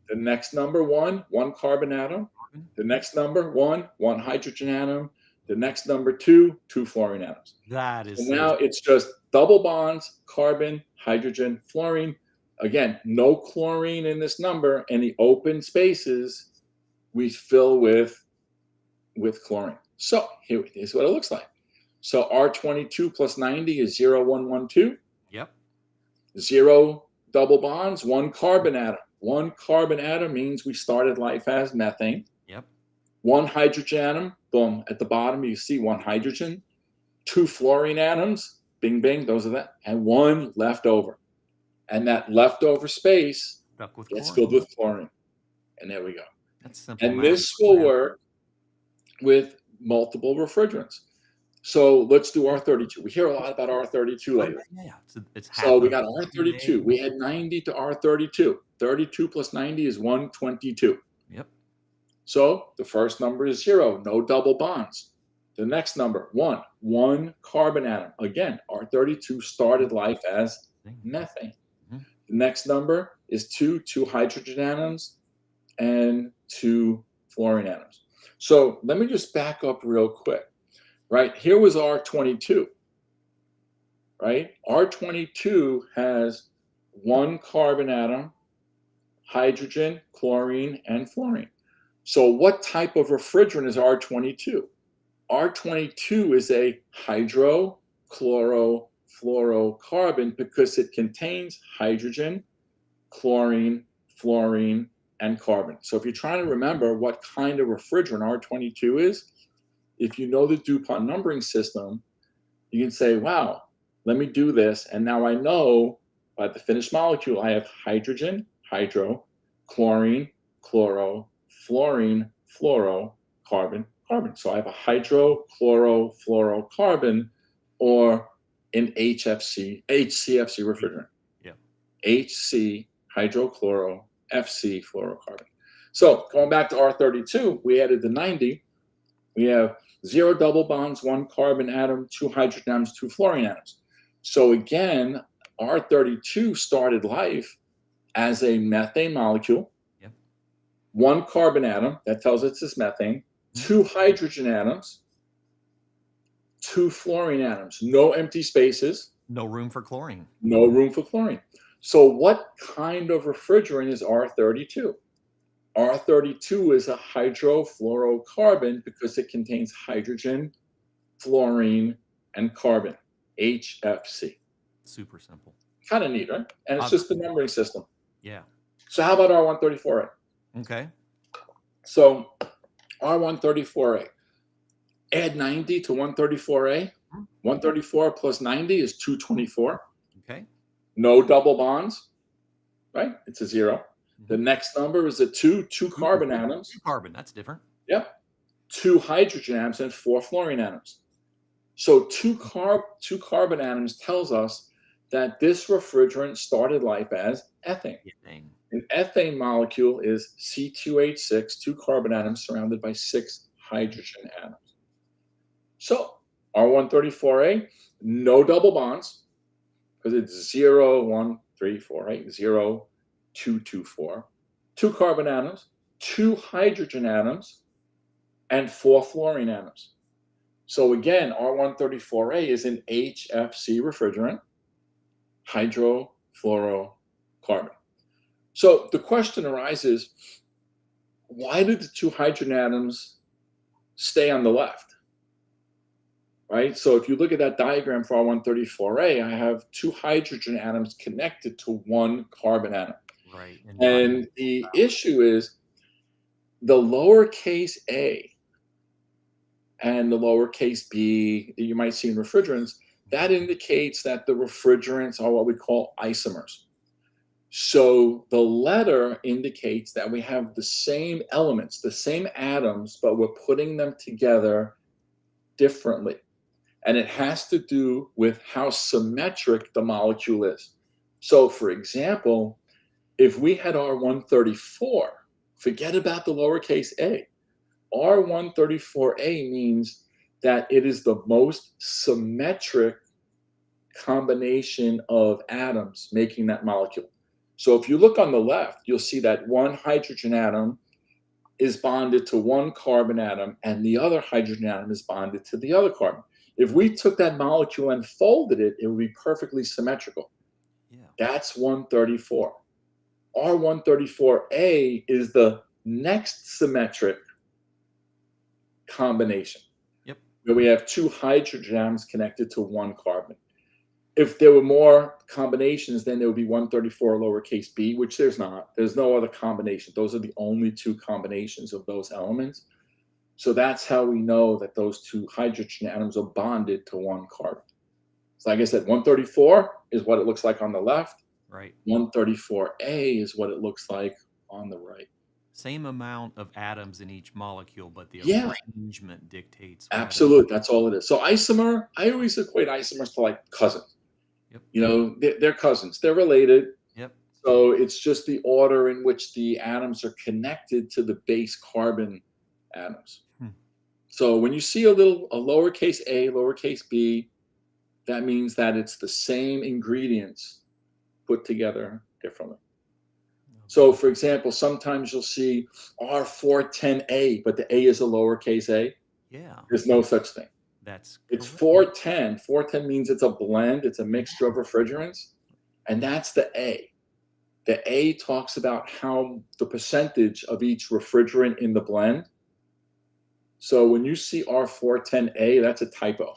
The next number 1, 1 carbon atom. The next number 1, 1 hydrogen atom. The next number 2, 2 fluorine atoms. That is. So now it's just double bonds, carbon, hydrogen, fluorine. Again, no chlorine in this number. Any open spaces we fill with chlorine. So here is what it looks like. So R22 plus 90 is 0, 1, 1, 2. Yep. 0 double bonds, 1 carbon atom. 1 carbon atom means we started life as methane. Yep. 1 hydrogen atom, boom. At the bottom, you see 1 hydrogen. 2 fluorine atoms, bing, bing, those are that. And 1 left over. And that leftover space gets filled with chlorine. And there we go. That's simple. And this will work with multiple refrigerants. So let's do R32. We hear a lot about R32 lately. Yeah. So we got R32. We add 90 to R32. 32 plus 90 is 122. Yep. So the first number is 0, no double bonds. The next number, 1, 1 carbon atom. Again, R32 started life as methane. The next number is 2, 2 hydrogen atoms, and 2 fluorine atoms. So let me just back up real quick. Right, here was R22. right? R22 has one carbon atom, hydrogen, chlorine, and fluorine. So what type of refrigerant is R22? R22 is a hydrochlorofluorocarbon because it contains hydrogen, chlorine, fluorine, and carbon. So if you're trying to remember what kind of refrigerant R22 is, if you know the DuPont numbering system, you can say, wow, let me do this. And now I know by the finished molecule, I have hydrogen, hydro, chlorine, chloro, fluorine, fluoro, carbon, carbon. So I have a hydrochlorofluorocarbon or an HCFC refrigerant. Yeah. HC, hydrochloro, FC, fluorocarbon. So going back to R32, we added the 90. We have 0 double bonds, 1 carbon atom, 2 hydrogen atoms, 2 fluorine atoms. So again, R32 started life as a methane molecule, 1 carbon atom, that tells us it's methane, 2 hydrogen atoms, 2 fluorine atoms, no empty spaces. No room for chlorine. No room for chlorine. So what kind of refrigerant is R32? R32 is a hydrofluorocarbon because it contains hydrogen, fluorine, and carbon, HFC. Super simple. Kind of neat, right? And it's just the numbering system. Yeah. So how about R134A? Okay. So R134A, add 90 to 134A. 134 plus 90 is 224. Okay. No double bonds, right? It's a 0. The next number is a 2 carbon atoms. 2 carbon, that's different. Yep. 2 hydrogen atoms and 4 fluorine atoms. So 2 carbon atoms tells us that this refrigerant started life as ethane. An ethane molecule is C2H6, 2 carbon atoms surrounded by 6 hydrogen atoms. So R134A, no double bonds because it's 0, 1, 3, 4, 8, 0, 2, 2, 4. 2 carbon atoms, 2 hydrogen atoms, and 4 fluorine atoms. So again, R134A is an HFC refrigerant, hydrofluorocarbon. So the question arises, why did the 2 hydrogen atoms stay on the left? Right? So if you look at that diagram for R134A, I have 2 hydrogen atoms connected to 1 carbon atom. Right. And the issue is the lowercase a and the lowercase b that you might see in refrigerants, that indicates that the refrigerants are what we call isomers. So the letter indicates that we have the same elements, the same atoms, but we're putting them together differently. And it has to do with how symmetric the molecule is. So for example, if we had R134, forget about the lowercase a. R134A means that it is the most symmetric combination of atoms making that molecule. So if you look on the left, you'll see that 1 hydrogen atom is bonded to 1 carbon atom and the other hydrogen atom is bonded to the other carbon. If we took that molecule and folded it, it would be perfectly symmetrical. Yeah. That's 134. R134A is the next symmetric combination. Yep. Where we have 2 hydrogen atoms connected to 1 carbon. If there were more combinations, then there would be 134 lowercase b, which there's not. There's no other combination. Those are the only 2 combinations of those elements. So that's how we know that those 2 hydrogen atoms are bonded to 1 carbon. So like I said, 134 is what it looks like on the left. Right. 134A is what it looks like on the right. Same amount of atoms in each molecule, but the arrangement dictates. Absolutely. That's all it is. So isomer, I always equate isomers to like cousins. Yep. You know, they're cousins. They're related. Yep. So it's just the order in which the atoms are connected to the base carbon atoms. So when you see a lowercase a, lowercase b, that means that it's the same ingredients put together differently. So for example, sometimes you'll see R410A, but the A is a lowercase a. Yeah. There's no such thing. That's It's correct. 410. 410 means it's a blend. It's a mixture of refrigerants. And that's the A. The A talks about how the percentage of each refrigerant in the blend. So when you see R410A, that's a typo.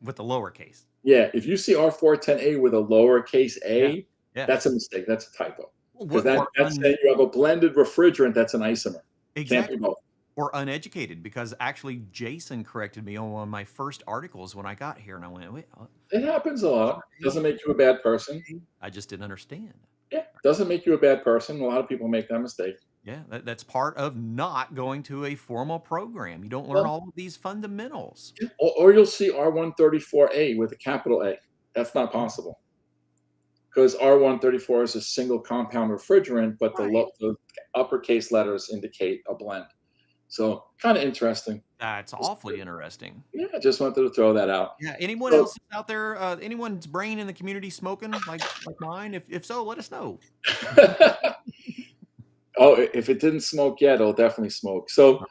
With the lowercase. Yeah, if you see R410A with a lowercase Yeah. a, Yeah. that's a mistake. That's a typo. Well, Because or that's saying you have a blended refrigerant that's an isomer. Can't be exactly. both. Or uneducated, because actually Jason corrected me on one of my first articles when I got here, and I went, wait, It happens a lot. Doesn't make you a bad person. I just didn't understand. Yeah, doesn't make you a bad person. A lot of people make that mistake. Yeah, that's part of not going to a formal program. You don't learn Well, all of these fundamentals. or you'll see R134A with a capital A. That's not possible. Because R134 is a single compound refrigerant, but Right. the uppercase letters indicate a blend. So kind of interesting. That's awfully interesting. Yeah, I just wanted to throw that out. Yeah. Anyone So, else out there? Anyone's brain in the community smoking like mine? If so, let us know. oh, if it didn't smoke yet, it'll definitely smoke. So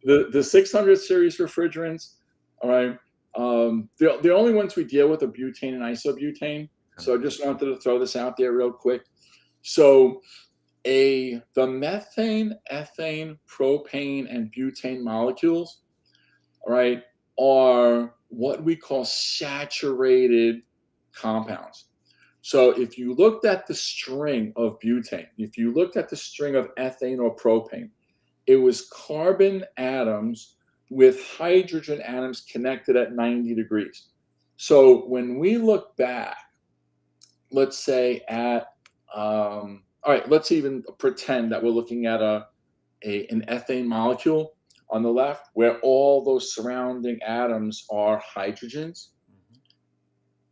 the 600 series refrigerants, all right, the only ones we deal with are butane and isobutane. So I just wanted to throw this out there real quick. So the methane, ethane, propane, and butane molecules, all right, are what we call saturated compounds. So if you looked at the string of butane, if you looked at the string of ethane or propane, it was carbon atoms with hydrogen atoms connected at 90 degrees. So when we look back, let's say at, all right, let's even pretend that we're looking at an ethane molecule on the left, where all those surrounding atoms are hydrogens.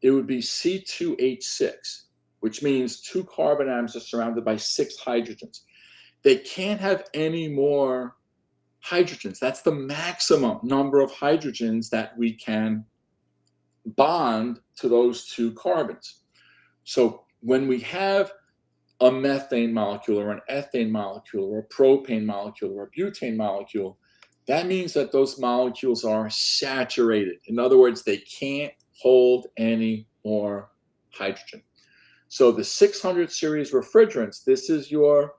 It would be C2H6, which means 2 carbon atoms are surrounded by 6 hydrogens. They can't have any more hydrogens. That's the maximum number of hydrogens that we can bond to those 2 carbons. So when we have a methane molecule or an ethane molecule or a propane molecule or a butane molecule, that means that those molecules are saturated. In other words, they can't hold any more hydrogen. So the 600 series refrigerants, this is your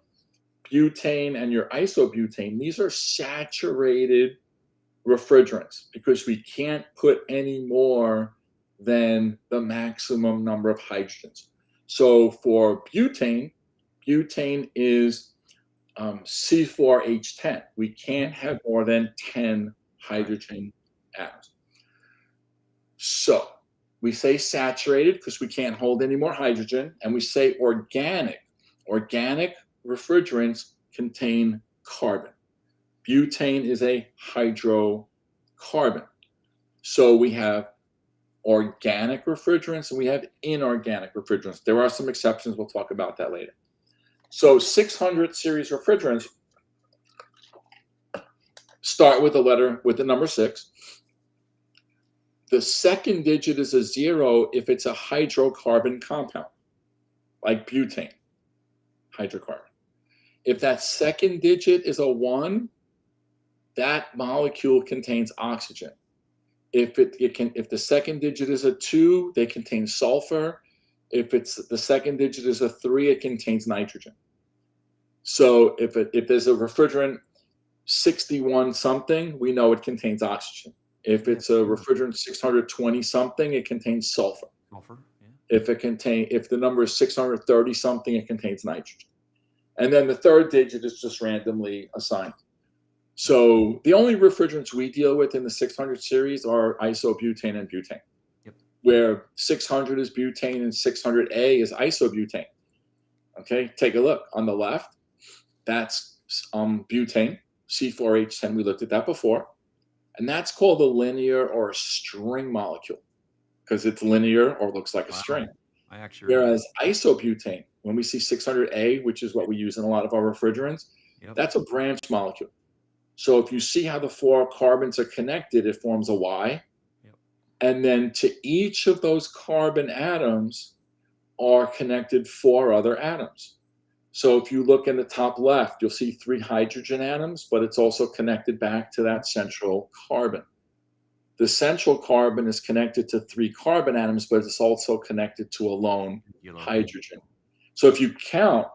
butane and your isobutane. These are saturated refrigerants because we can't put any more than the maximum number of hydrogens. So for butane, butane is C4H10. We can't have more than 10 hydrogen atoms. So we say saturated because we can't hold any more hydrogen, and we say organic. Organic refrigerants contain carbon. Butane is a hydrocarbon. So we have organic refrigerants and we have inorganic refrigerants. There are some exceptions. We'll talk about that later. So 600 series refrigerants start with the number 6. The second digit is a 0 if it's a hydrocarbon compound, like butane, hydrocarbon. If that second digit is a 1, that molecule contains oxygen. If the second digit is a 2, they contain sulfur. If the second digit is a 3, it contains nitrogen. So if there's a refrigerant 61 something, we know it contains oxygen. If it's a refrigerant 620 something, it contains sulfur. Sulfur, yeah. If the number is 630 something, it contains nitrogen. And then the third digit is just randomly assigned. So the only refrigerants we deal with in the 600 series are isobutane and butane. Yep. Where 600 is butane and 600A is isobutane. Okay, take a look on the left. That's butane, C4H10. We looked at that before. And that's called a linear or a string molecule because it's linear or looks like a string. Whereas isobutane, when we see 600A, which is what we use in a lot of our refrigerants, that's a branch molecule. So if you see how the 4 carbons are connected, it forms a Y. And then to each of those carbon atoms are connected 4 other atoms. So if you look in the top left, you'll see 3 hydrogen atoms, but it's also connected back to that central carbon. the central carbon is connected to 3 carbon atoms, but it's also connected to a lone hydrogen. So if you count,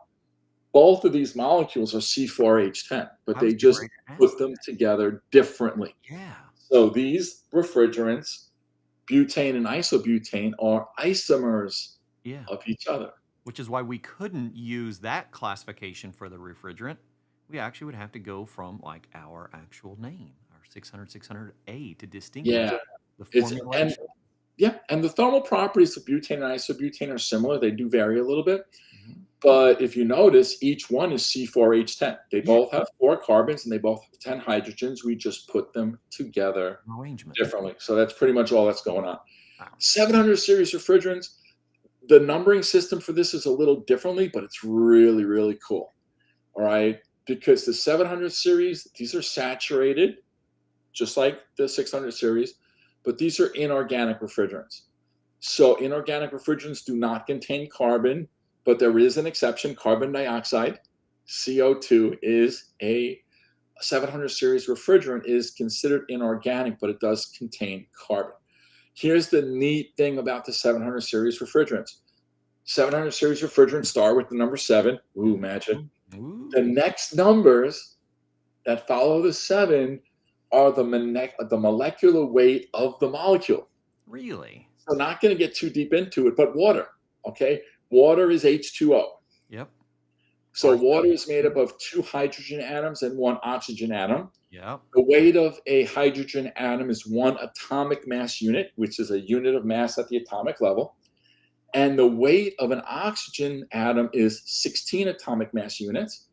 both of these molecules are C4H10, but they just put them together differently. Yeah. So these refrigerants, butane and isobutane, are isomers of each other. Which is why we couldn't use that classification for the refrigerant. We actually would have to go from like our actual name, our 600-600A, to distinguish the formulation. And the thermal properties of butane and isobutane are similar. They do vary a little bit. But if you notice, each one is C4H10. They both have 4 carbons and they both have 10 hydrogens. We just put them together differently. So that's pretty much all that's going on. Wow. 700 series refrigerants, the numbering system for this is a little differently, but it's really, really cool. All right. Because the 700 series, these are saturated, just like the 600 series, but these are inorganic refrigerants. So inorganic refrigerants do not contain carbon, but there is an exception, carbon dioxide. CO2 is a 700 series refrigerant, is considered inorganic, but it does contain carbon. Here's the neat thing about the 700 series refrigerants. 700 series refrigerants start with the number 7. Ooh, magic. Ooh. The next numbers that follow the 7 are the molecular weight of the molecule. Really? So not going to get too deep into it, but water, okay? Water is H2O. Yep. So water is made up of 2 hydrogen atoms and 1 oxygen atom. Yep. The weight of a hydrogen atom is 1 atomic mass unit, which is a unit of mass at the atomic level. And the weight of an oxygen atom is 16 atomic mass units.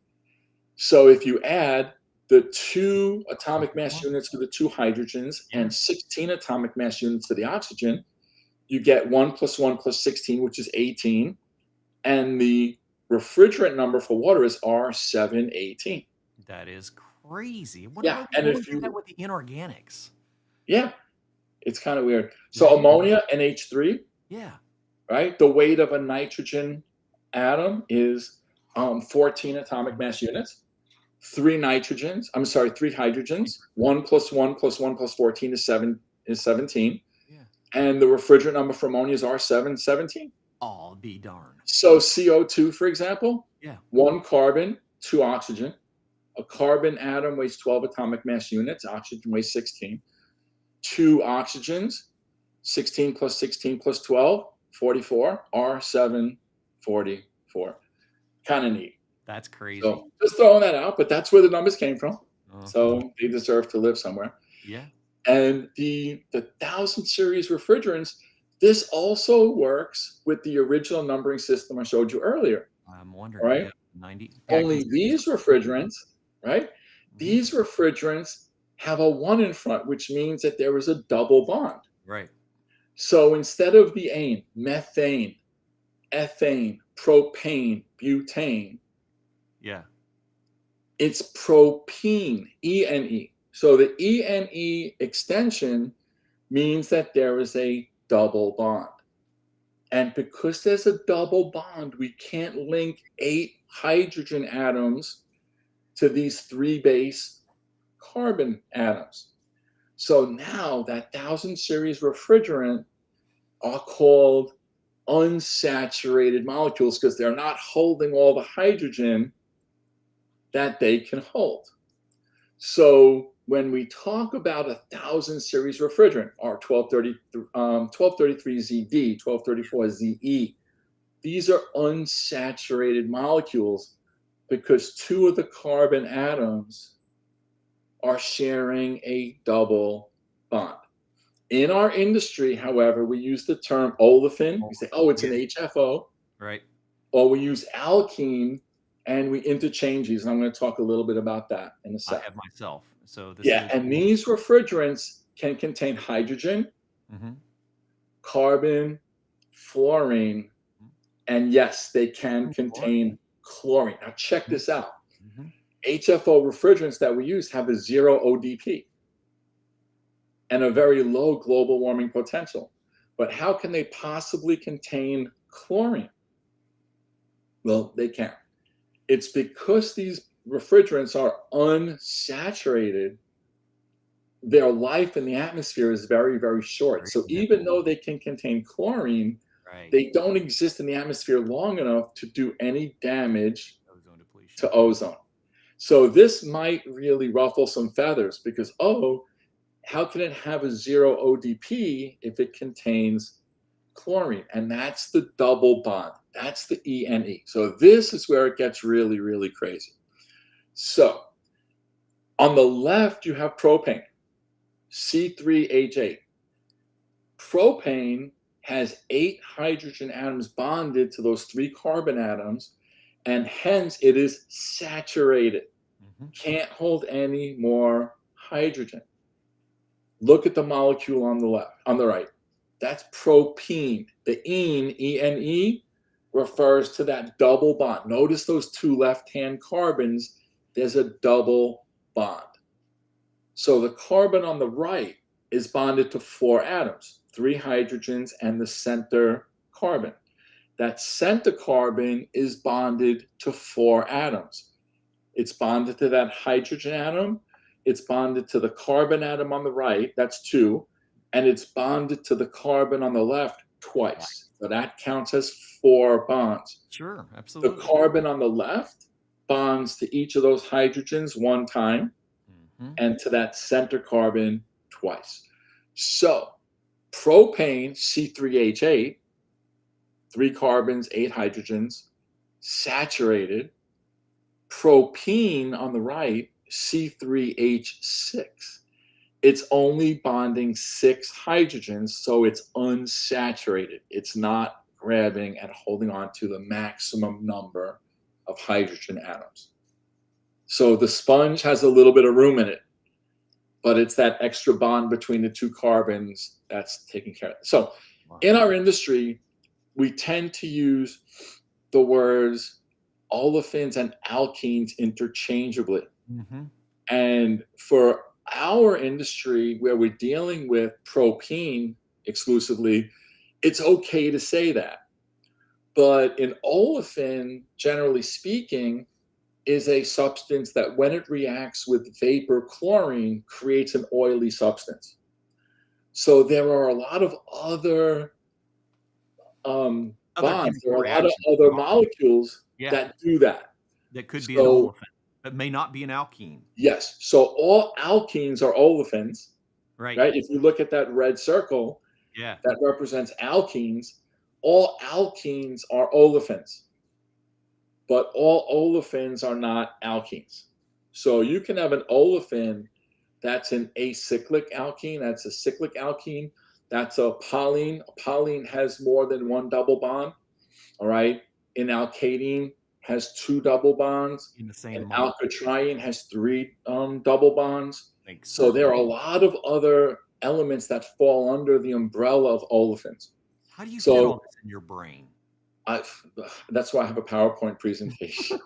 So if you add the 2 atomic mass units for the 2 hydrogens and 16 atomic mass units for the oxygen, you get 1 + 1 + 16, which is 18. And the refrigerant number for water is R718. That is crazy. What And do if do you that with the inorganics? it's kind of weird. So ammonia, NH3, right? The weight of a nitrogen atom is 14 atomic mass units. 3 hydrogens. 1 + 1 + 1 + 14 is 17. And the refrigerant number for ammonia is R717. I'll be darned. So CO2, for example, 1 carbon, 2 oxygen. A carbon atom weighs 12 atomic mass units. Oxygen weighs 16. 2 oxygens, 16 + 16 + 12, 44. R744. Kind of neat. That's crazy. So just throwing that out, but that's where the numbers came from. So they deserve to live somewhere. Yeah. And the 1000 series refrigerants, this also works with the original numbering system I showed you earlier. I'm wondering. Right? 90. Only these refrigerants, right? These refrigerants have a 1 in front, which means that there is a double bond. Right. So instead of the ane, methane, ethane, propane, butane, it's propene, ENE. So the ENE extension means that there is a double bond. And because there's a double bond, we can't link 8 hydrogen atoms to these 3 base carbon atoms. So now that 1000 series refrigerant are called unsaturated molecules because they're not holding all the hydrogen that they can hold. So when we talk about 1000 series refrigerant, our 1233ZD, 1234ZE, these are unsaturated molecules because 2 of the carbon atoms are sharing a double bond. In our industry, however, we use the term olefin. We say, oh, it's an HFO. Right. Or we use alkene, and we interchange these. And I'm going to talk a little bit about that in a second. I have myself. So this and these refrigerants can contain hydrogen, carbon, fluorine, and yes, they can contain chlorine. Now check this out. HFO refrigerants that we use have a 0 ODP and a very low global warming potential. But how can they possibly contain chlorine? Well, they can. It's because these refrigerants are unsaturated their life in the atmosphere is very, very short. So even though they can contain chlorine, Right. they don't exist in the atmosphere long enough to do any damage Ozone depletion. to ozone. So this might really ruffle some feathers because, how can it have a 0 ODP if it contains chlorine? And that's the double bond. That's the ENE. So this is where it gets really, really crazy. So on the left, you have propane, C3H8. Propane has 8 hydrogen atoms bonded to those 3 carbon atoms, and hence it is saturated. Can't hold any more hydrogen. Look at the molecule on the right. That's propene. The ene, E-N-E, refers to that double bond. Notice those 2 left-hand carbons, there's a double bond. So the carbon on the right is bonded to 4 atoms, 3 hydrogens and the center carbon. That center carbon is bonded to 4 atoms. It's bonded to that hydrogen atom, it's bonded to the carbon atom on the right, that's 2, and it's bonded to the carbon on the left twice. So that counts as 4 bonds. Sure, absolutely. The carbon on the left bonds to each of those hydrogens 1 time, and to that center carbon twice. So propane, C3H8, 3 carbons, 8 hydrogens, saturated. Propene on the right, C3H6. It's only bonding 6 hydrogens, so it's unsaturated. It's not grabbing and holding on to the maximum number of hydrogen atoms. So the sponge has a little bit of room in it, but it's that extra bond between the 2 carbons that's taking care of it. So in our industry, we tend to use the words olefins and alkenes interchangeably. And for our industry, where we're dealing with propene exclusively, it's okay to say that. But an olefin, generally speaking, is a substance that when it reacts with vapor chlorine creates an oily substance. So there are a lot of other bonds, there are a lot of other molecules that do that. That could be an olefin, but may not be an alkene. Yes. So all alkenes are olefins, right? If you look at that red circle, that represents alkenes. All alkenes are olefins, but all olefins are not alkenes. So you can have an olefin that's an acyclic alkene, that's a cyclic alkene, that's a polyene. A polyene has more than 1 double bond, all right? An alkadene has 2 double bonds. In the same An alkatriene has 3 double bonds. So sense. there are a lot of other elements that fall under the umbrella of olefins. How do you fit all this in your brain? That's why I have a PowerPoint presentation.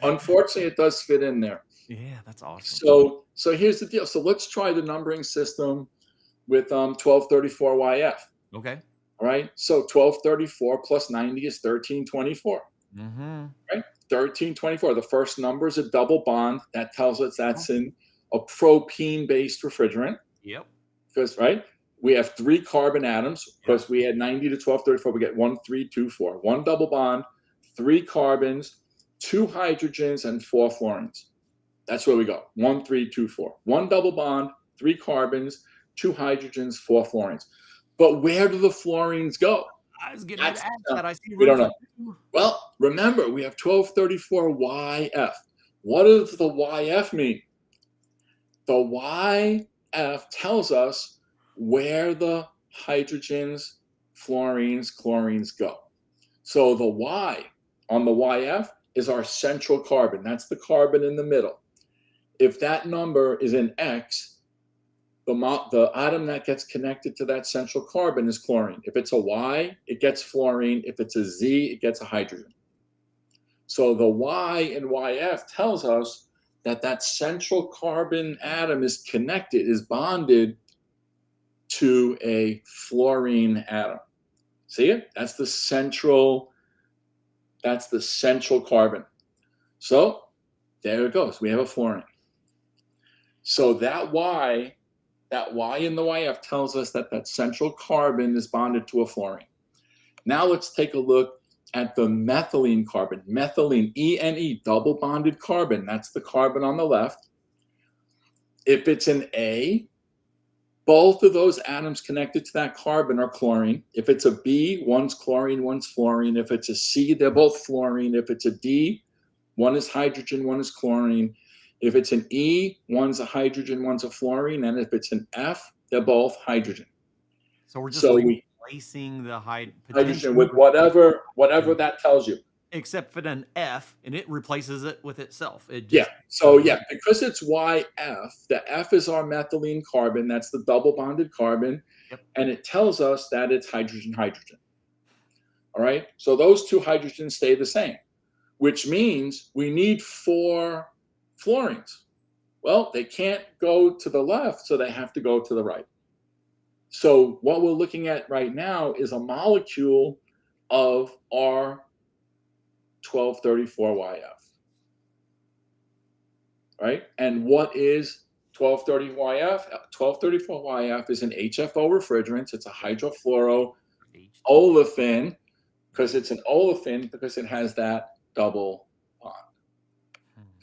Unfortunately, it does fit in there. Yeah, that's awesome. So here's the deal. So let's try the numbering system with 1234YF. Okay. All right. So 1234 plus 90 is 1324. Right? 1324. The first number is a double bond. That tells us that's in a propene-based refrigerant. Yep. Because, we have 3 carbon atoms. Because we had 90 to 1234, we get 1324. 1 double bond, 3 carbons, 2 hydrogens, and 4 fluorines. That's where we go. 1324. 1 double bond, 3 carbons, 2 hydrogens, 4 fluorines. But where do the fluorines go? I was getting ready to ask that. I see. We don't know. Well, remember, we have 1234YF. What does the YF mean? The YF tells us where the hydrogens, fluorines, chlorines go. So the Y on the YF is our central carbon. That's the carbon in the middle. If that number is an X, the atom that gets connected to that central carbon is chlorine. If it's a Y, it gets fluorine. If it's a Z, it gets a hydrogen. So the Y in YF tells us that central carbon atom is connected, is bonded to a fluorine atom. See it? That's the central carbon. So There it goes. We have a fluorine. So that Y in the YF tells us that that central carbon is bonded to a fluorine. Now let's take a look at the methylene carbon. Methylene, ENE, double bonded carbon. That's the carbon on the left. If it's an A, both of those atoms connected to that carbon are chlorine. If it's a B, one's chlorine, one's fluorine. If it's a C, they're both fluorine. If it's a D, one is hydrogen, one is chlorine. If it's an E, one's a hydrogen, one's a fluorine. And if it's an F, they're both hydrogen. So we're just replacing the hydrogen with whatever that tells you. Except for an F, and it replaces it with itself. So because it's YF, the F is our methylene carbon. That's the double bonded carbon. Yep. And it tells us that it's hydrogen, hydrogen. All right. So those two hydrogens stay the same, which means we need 4 fluorines. Well, they can't go to the left, so they have to go to the right. So what we're looking at right now is a molecule of our 1234YF, right? And what is 1230YF? 1234YF is an HFO refrigerant. It's a hydrofluoroolefin because it's an olefin because it has that double bond.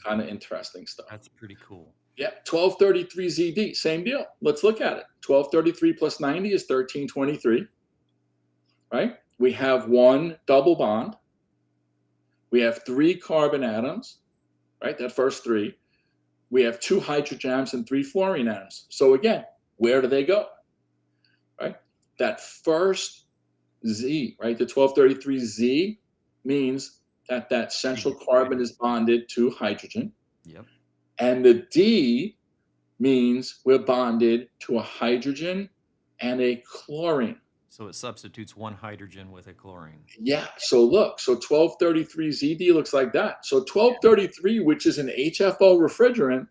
Kind of interesting stuff. That's pretty cool. Yeah, 1233ZD, same deal. Let's look at it. 1233 plus 90 is 1323, right? We have 1 double bond. We have 3 carbon atoms, right? That first 3. We have 2 hydrogen atoms and 3 fluorine atoms. So again, where do they go, right? That first Z, right? The 1233Z means that that central carbon is bonded to hydrogen. Yep. And the D means we're bonded to a hydrogen and a chlorine. So it substitutes 1 hydrogen with a chlorine. Yeah. So look, so 1233ZD looks like that. So 1233, which is an HFO refrigerant,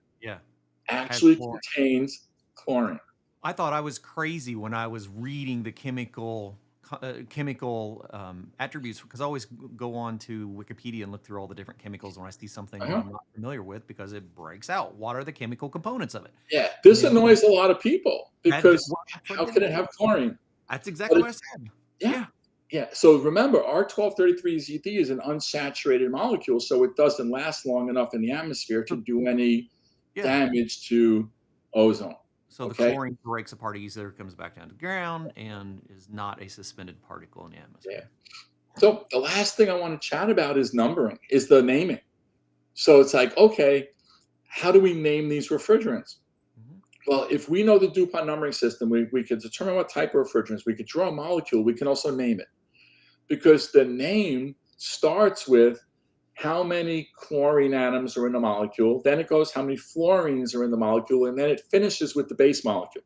actually contains chlorine. I thought I was crazy when I was reading the chemical attributes, because I always go on to Wikipedia and look through all the different chemicals when I see something that I'm not familiar with, because it breaks out what are the chemical components of it. Yeah, this annoys a lot of people because how can it have chlorine? That's exactly what I said. Yeah. So remember, our 1233ZD is an unsaturated molecule, so it doesn't last long enough in the atmosphere to do any damage to ozone. So the chlorine breaks apart easier, comes back down to the ground, and is not a suspended particle in the atmosphere. Yeah. So the last thing I want to chat about is numbering, is the naming. So it's like, okay, how do we name these refrigerants? Well, if we know the DuPont numbering system, we could determine what type of refrigerants. We could draw a molecule. We can also name it. Because the name starts with how many chlorine atoms are in the molecule. Then it goes how many fluorines are in the molecule. And then it finishes with the base molecule.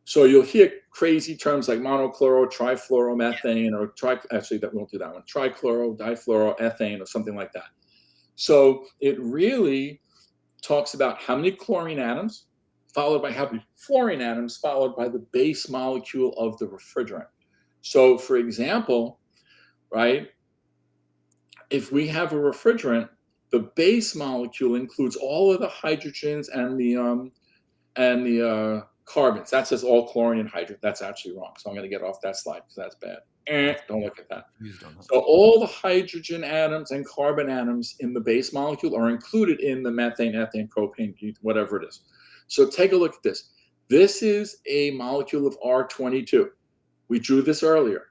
So you'll hear crazy terms like monochloro, trifluoromethane, or actually, we won't do that one. Trichloro, difluoroethane, or something like that. So it really talks about how many chlorine atoms, followed by how many fluorine atoms, followed by the base molecule of the refrigerant. So for example, right, if we have a refrigerant, the base molecule includes all of the hydrogens and the carbons. That says all chlorine and hydrogen. That's actually wrong. So I'm going to get off that slide because that's bad. Don't look at that. So all the hydrogen atoms and carbon atoms in the base molecule are included in the methane, ethane, propane, butane, whatever it is. So take a look at this. This is a molecule of R22. We drew this earlier,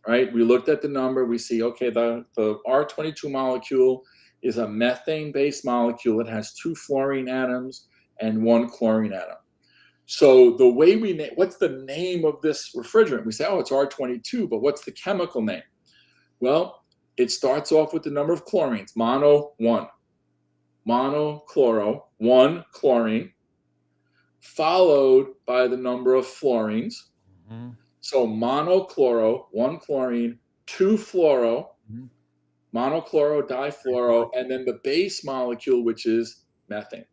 right? We looked at the number. We see, okay, the R22 molecule is a methane-based molecule. It has 2 fluorine atoms and 1 chlorine atom. So the way we name, what's the name of this refrigerant? We say, oh, it's R22, but what's the chemical name? Well, it starts off with the number of chlorines, mono 1, monochloro, 1 chlorine, followed by the number of fluorines. So monochloro, 1 chlorine, 2 fluoro, monochloro, difluoro, and then the base molecule, which is methane.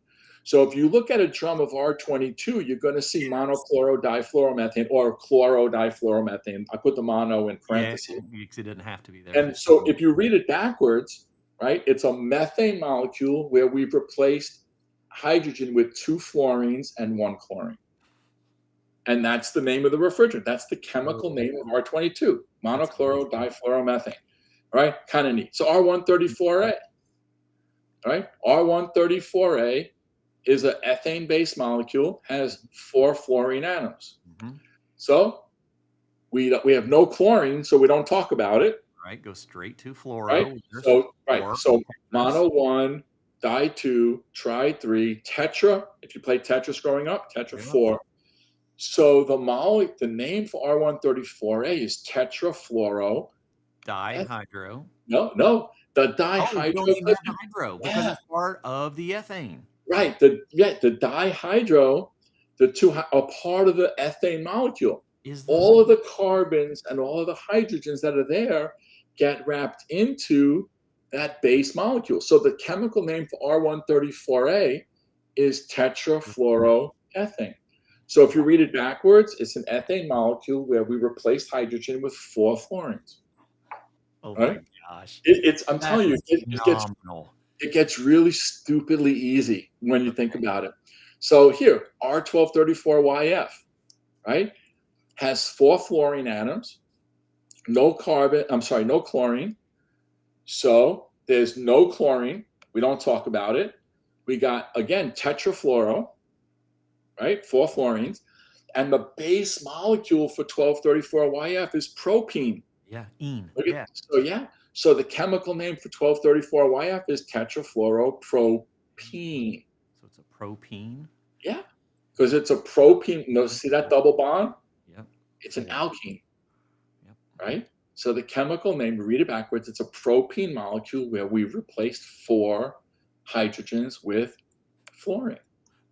So if you look at a drum of R22, you're going to see monochloro, difluoromethane, or chloro-difluoromethane. I put the mono in parentheses. Yeah, because it didn't have to be there. And so if you read it backwards, right? It's a methane molecule where we've replaced hydrogen with 2 fluorines and 1 chlorine. And that's the name of the refrigerant. That's the chemical name of R22, monochloro-difluoromethane, right? Kind of neat. So R134A, right? R134A is an ethane-based molecule, has 4 fluorine atoms. Mm-hmm. So we have no chlorine, so we don't talk about it. Right, go straight to fluoro. Right. So mono 1, di 2, tri 3, tetra. If you played Tetris growing up, tetra 4. So the name for R134A is tetrafluoro dihydro. No, the dihydro. Oh, you don't have hydro because it's part of the ethane. Right. The dihydro, the 2 are part of the ethane molecule. All of the carbons and all of the hydrogens that are there get wrapped into that base molecule. So the chemical name for R134A is tetrafluoroethane. So if you read it backwards, it's an ethane molecule where we replaced hydrogen with 4 fluorines. Oh right? my gosh. I'm telling you, it gets really stupidly easy when you think about it. So here, R1234YF, right, has 4 fluorine atoms, no chlorine. So there's no chlorine. We don't talk about it. We got, again, tetrafluoro, right, 4 fluorines. And the base molecule for 1234YF is propene. Yeah, So the chemical name for 1234YF is tetrafluoropropene. So it's a propene? Yeah, because it's a propene. See that double bond? Yep. It's an alkene. Yep. Right? So the chemical name, read it backwards, it's a propene molecule where we've replaced 4 hydrogens with fluorine.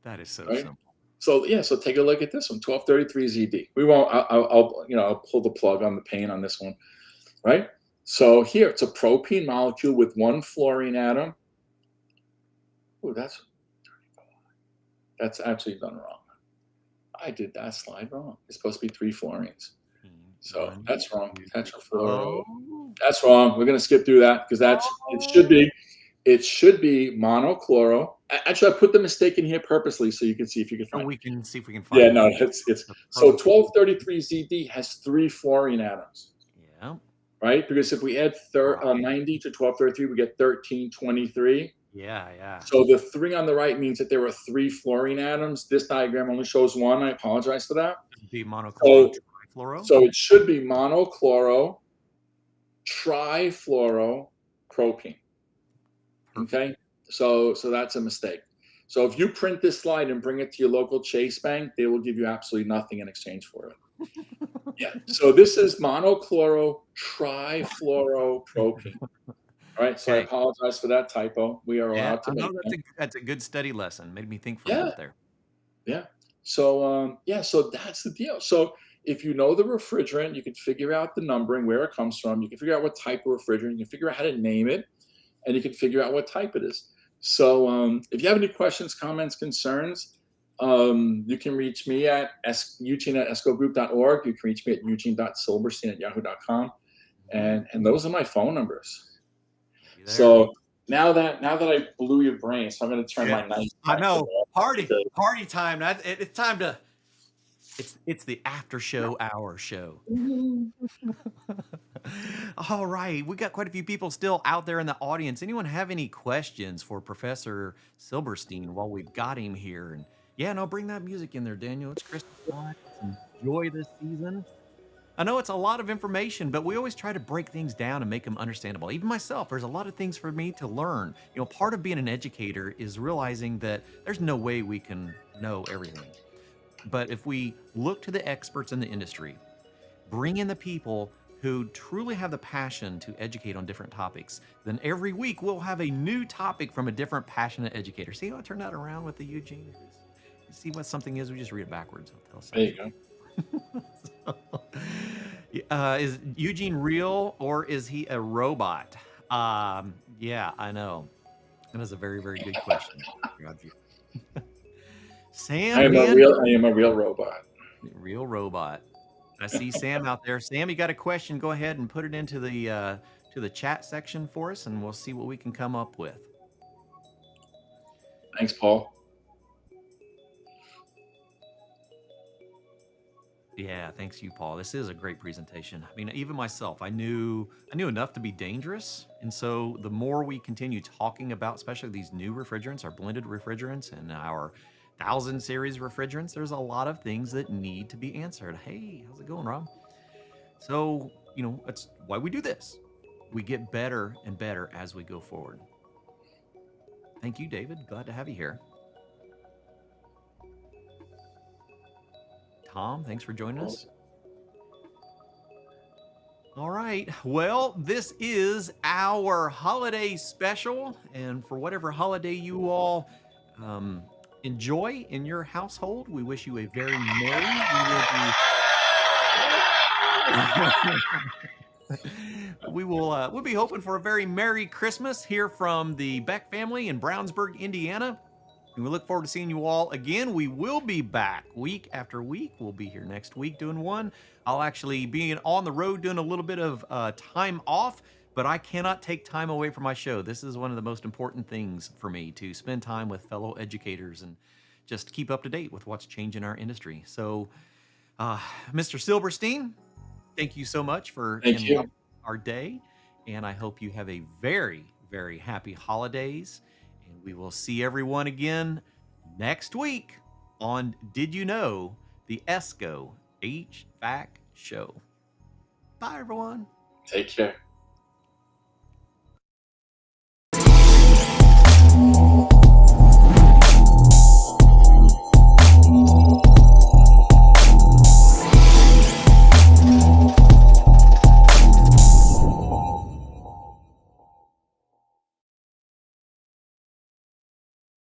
That is so right? simple. So take a look at this one, 1233ZD. We won't. I'll pull the plug on the paint on this one, right? So here it's a propene molecule with 1 fluorine atom. Oh, that's actually done wrong. I did that slide wrong. It's supposed to be 3 fluorines. So that's wrong. Tetrafluoro. That's wrong. We're gonna skip through that because it should be monochloro. Actually, I put the mistake in here purposely so you can see if you can find it. We can see if we can find it. Yeah, no, it's so 1233ZD has 3 fluorine atoms. Yeah. Right? Because if we add 90 to 1233, we get 1323. Yeah. So the 3 on the right means that there are 3 fluorine atoms. This diagram only shows 1. I apologize for that. It'd be monochloro trifluoro. So it should be monochloro trifluoropropene. Okay? So that's a mistake. So if you print this slide and bring it to your local Chase Bank, they will give you absolutely nothing in exchange for it. Yeah. So this is monochloro trifluoropropene. All right. So I apologize for that typo. We are allowed to. That's a good study lesson. Made me think for a minute there. Yeah. So so that's the deal. So if you know the refrigerant, you can figure out the numbering, where it comes from. You can figure out what type of refrigerant. You can figure out how to name it, and you can figure out what type it is. So if you have any questions, comments, concerns, you can reach me at eugene@escogroup.org. You can reach me at eugene.silberstein@yahoo.com. And those are my phone numbers. So now that I blew your brain, so I'm going to turn my knife. I know. Party time. It's time to. It's the after show hour show. All right, we got quite a few people still out there in the audience. Anyone have any questions for Professor Silberstein while we've got him here? And bring that music in there, Daniel. It's Christmas time. Enjoy this season. I know it's a lot of information, but we always try to break things down and make them understandable. Even myself, there's a lot of things for me to learn. Part of being an educator is realizing that there's no way we can know everything. But if we look to the experts in the industry, bring in the people who truly have the passion to educate on different topics, then every week we'll have a new topic from a different passionate educator. See how I turned that around with the Eugene? You see what something is? We just read it backwards. There you go. Is Eugene real or is he a robot? Yeah, I know. That is a very, very good question. Sam, I am a real robot. Real robot. I see Sam out there. Sam, you got a question? Go ahead and put it into the to the chat section for us, and we'll see what we can come up with. Thanks, Paul. Yeah, thanks you, Paul. This is a great presentation. I mean, even myself, I knew enough to be dangerous. And so the more we continue talking about, especially these new refrigerants, our blended refrigerants and our 1000 series refrigerants, there's a lot of things that need to be answered. Hey, how's it going, Rob? So, that's why we do this. We get better and better as we go forward. Thank you, David. Glad to have you here. Tom, thanks for joining us. All right. Well, this is our holiday special. And for whatever holiday you all enjoy in your household, we wish you a very merry. We'll be hoping for a very Merry Christmas here from the Beck family in Brownsburg, Indiana. And we look forward to seeing you all again. We will be back week after week. We'll be here next week doing one. I'll actually be on the road doing a little bit of time off, but I cannot take time away from my show. This is one of the most important things for me, to spend time with fellow educators and just keep up to date with what's changing our industry. So, Mr. Silberstein, thank you so much for our day. And I hope you have a very, very happy holidays. And we will see everyone again next week on Did You Know? The ESCO HVAC Show. Bye, everyone. Take care.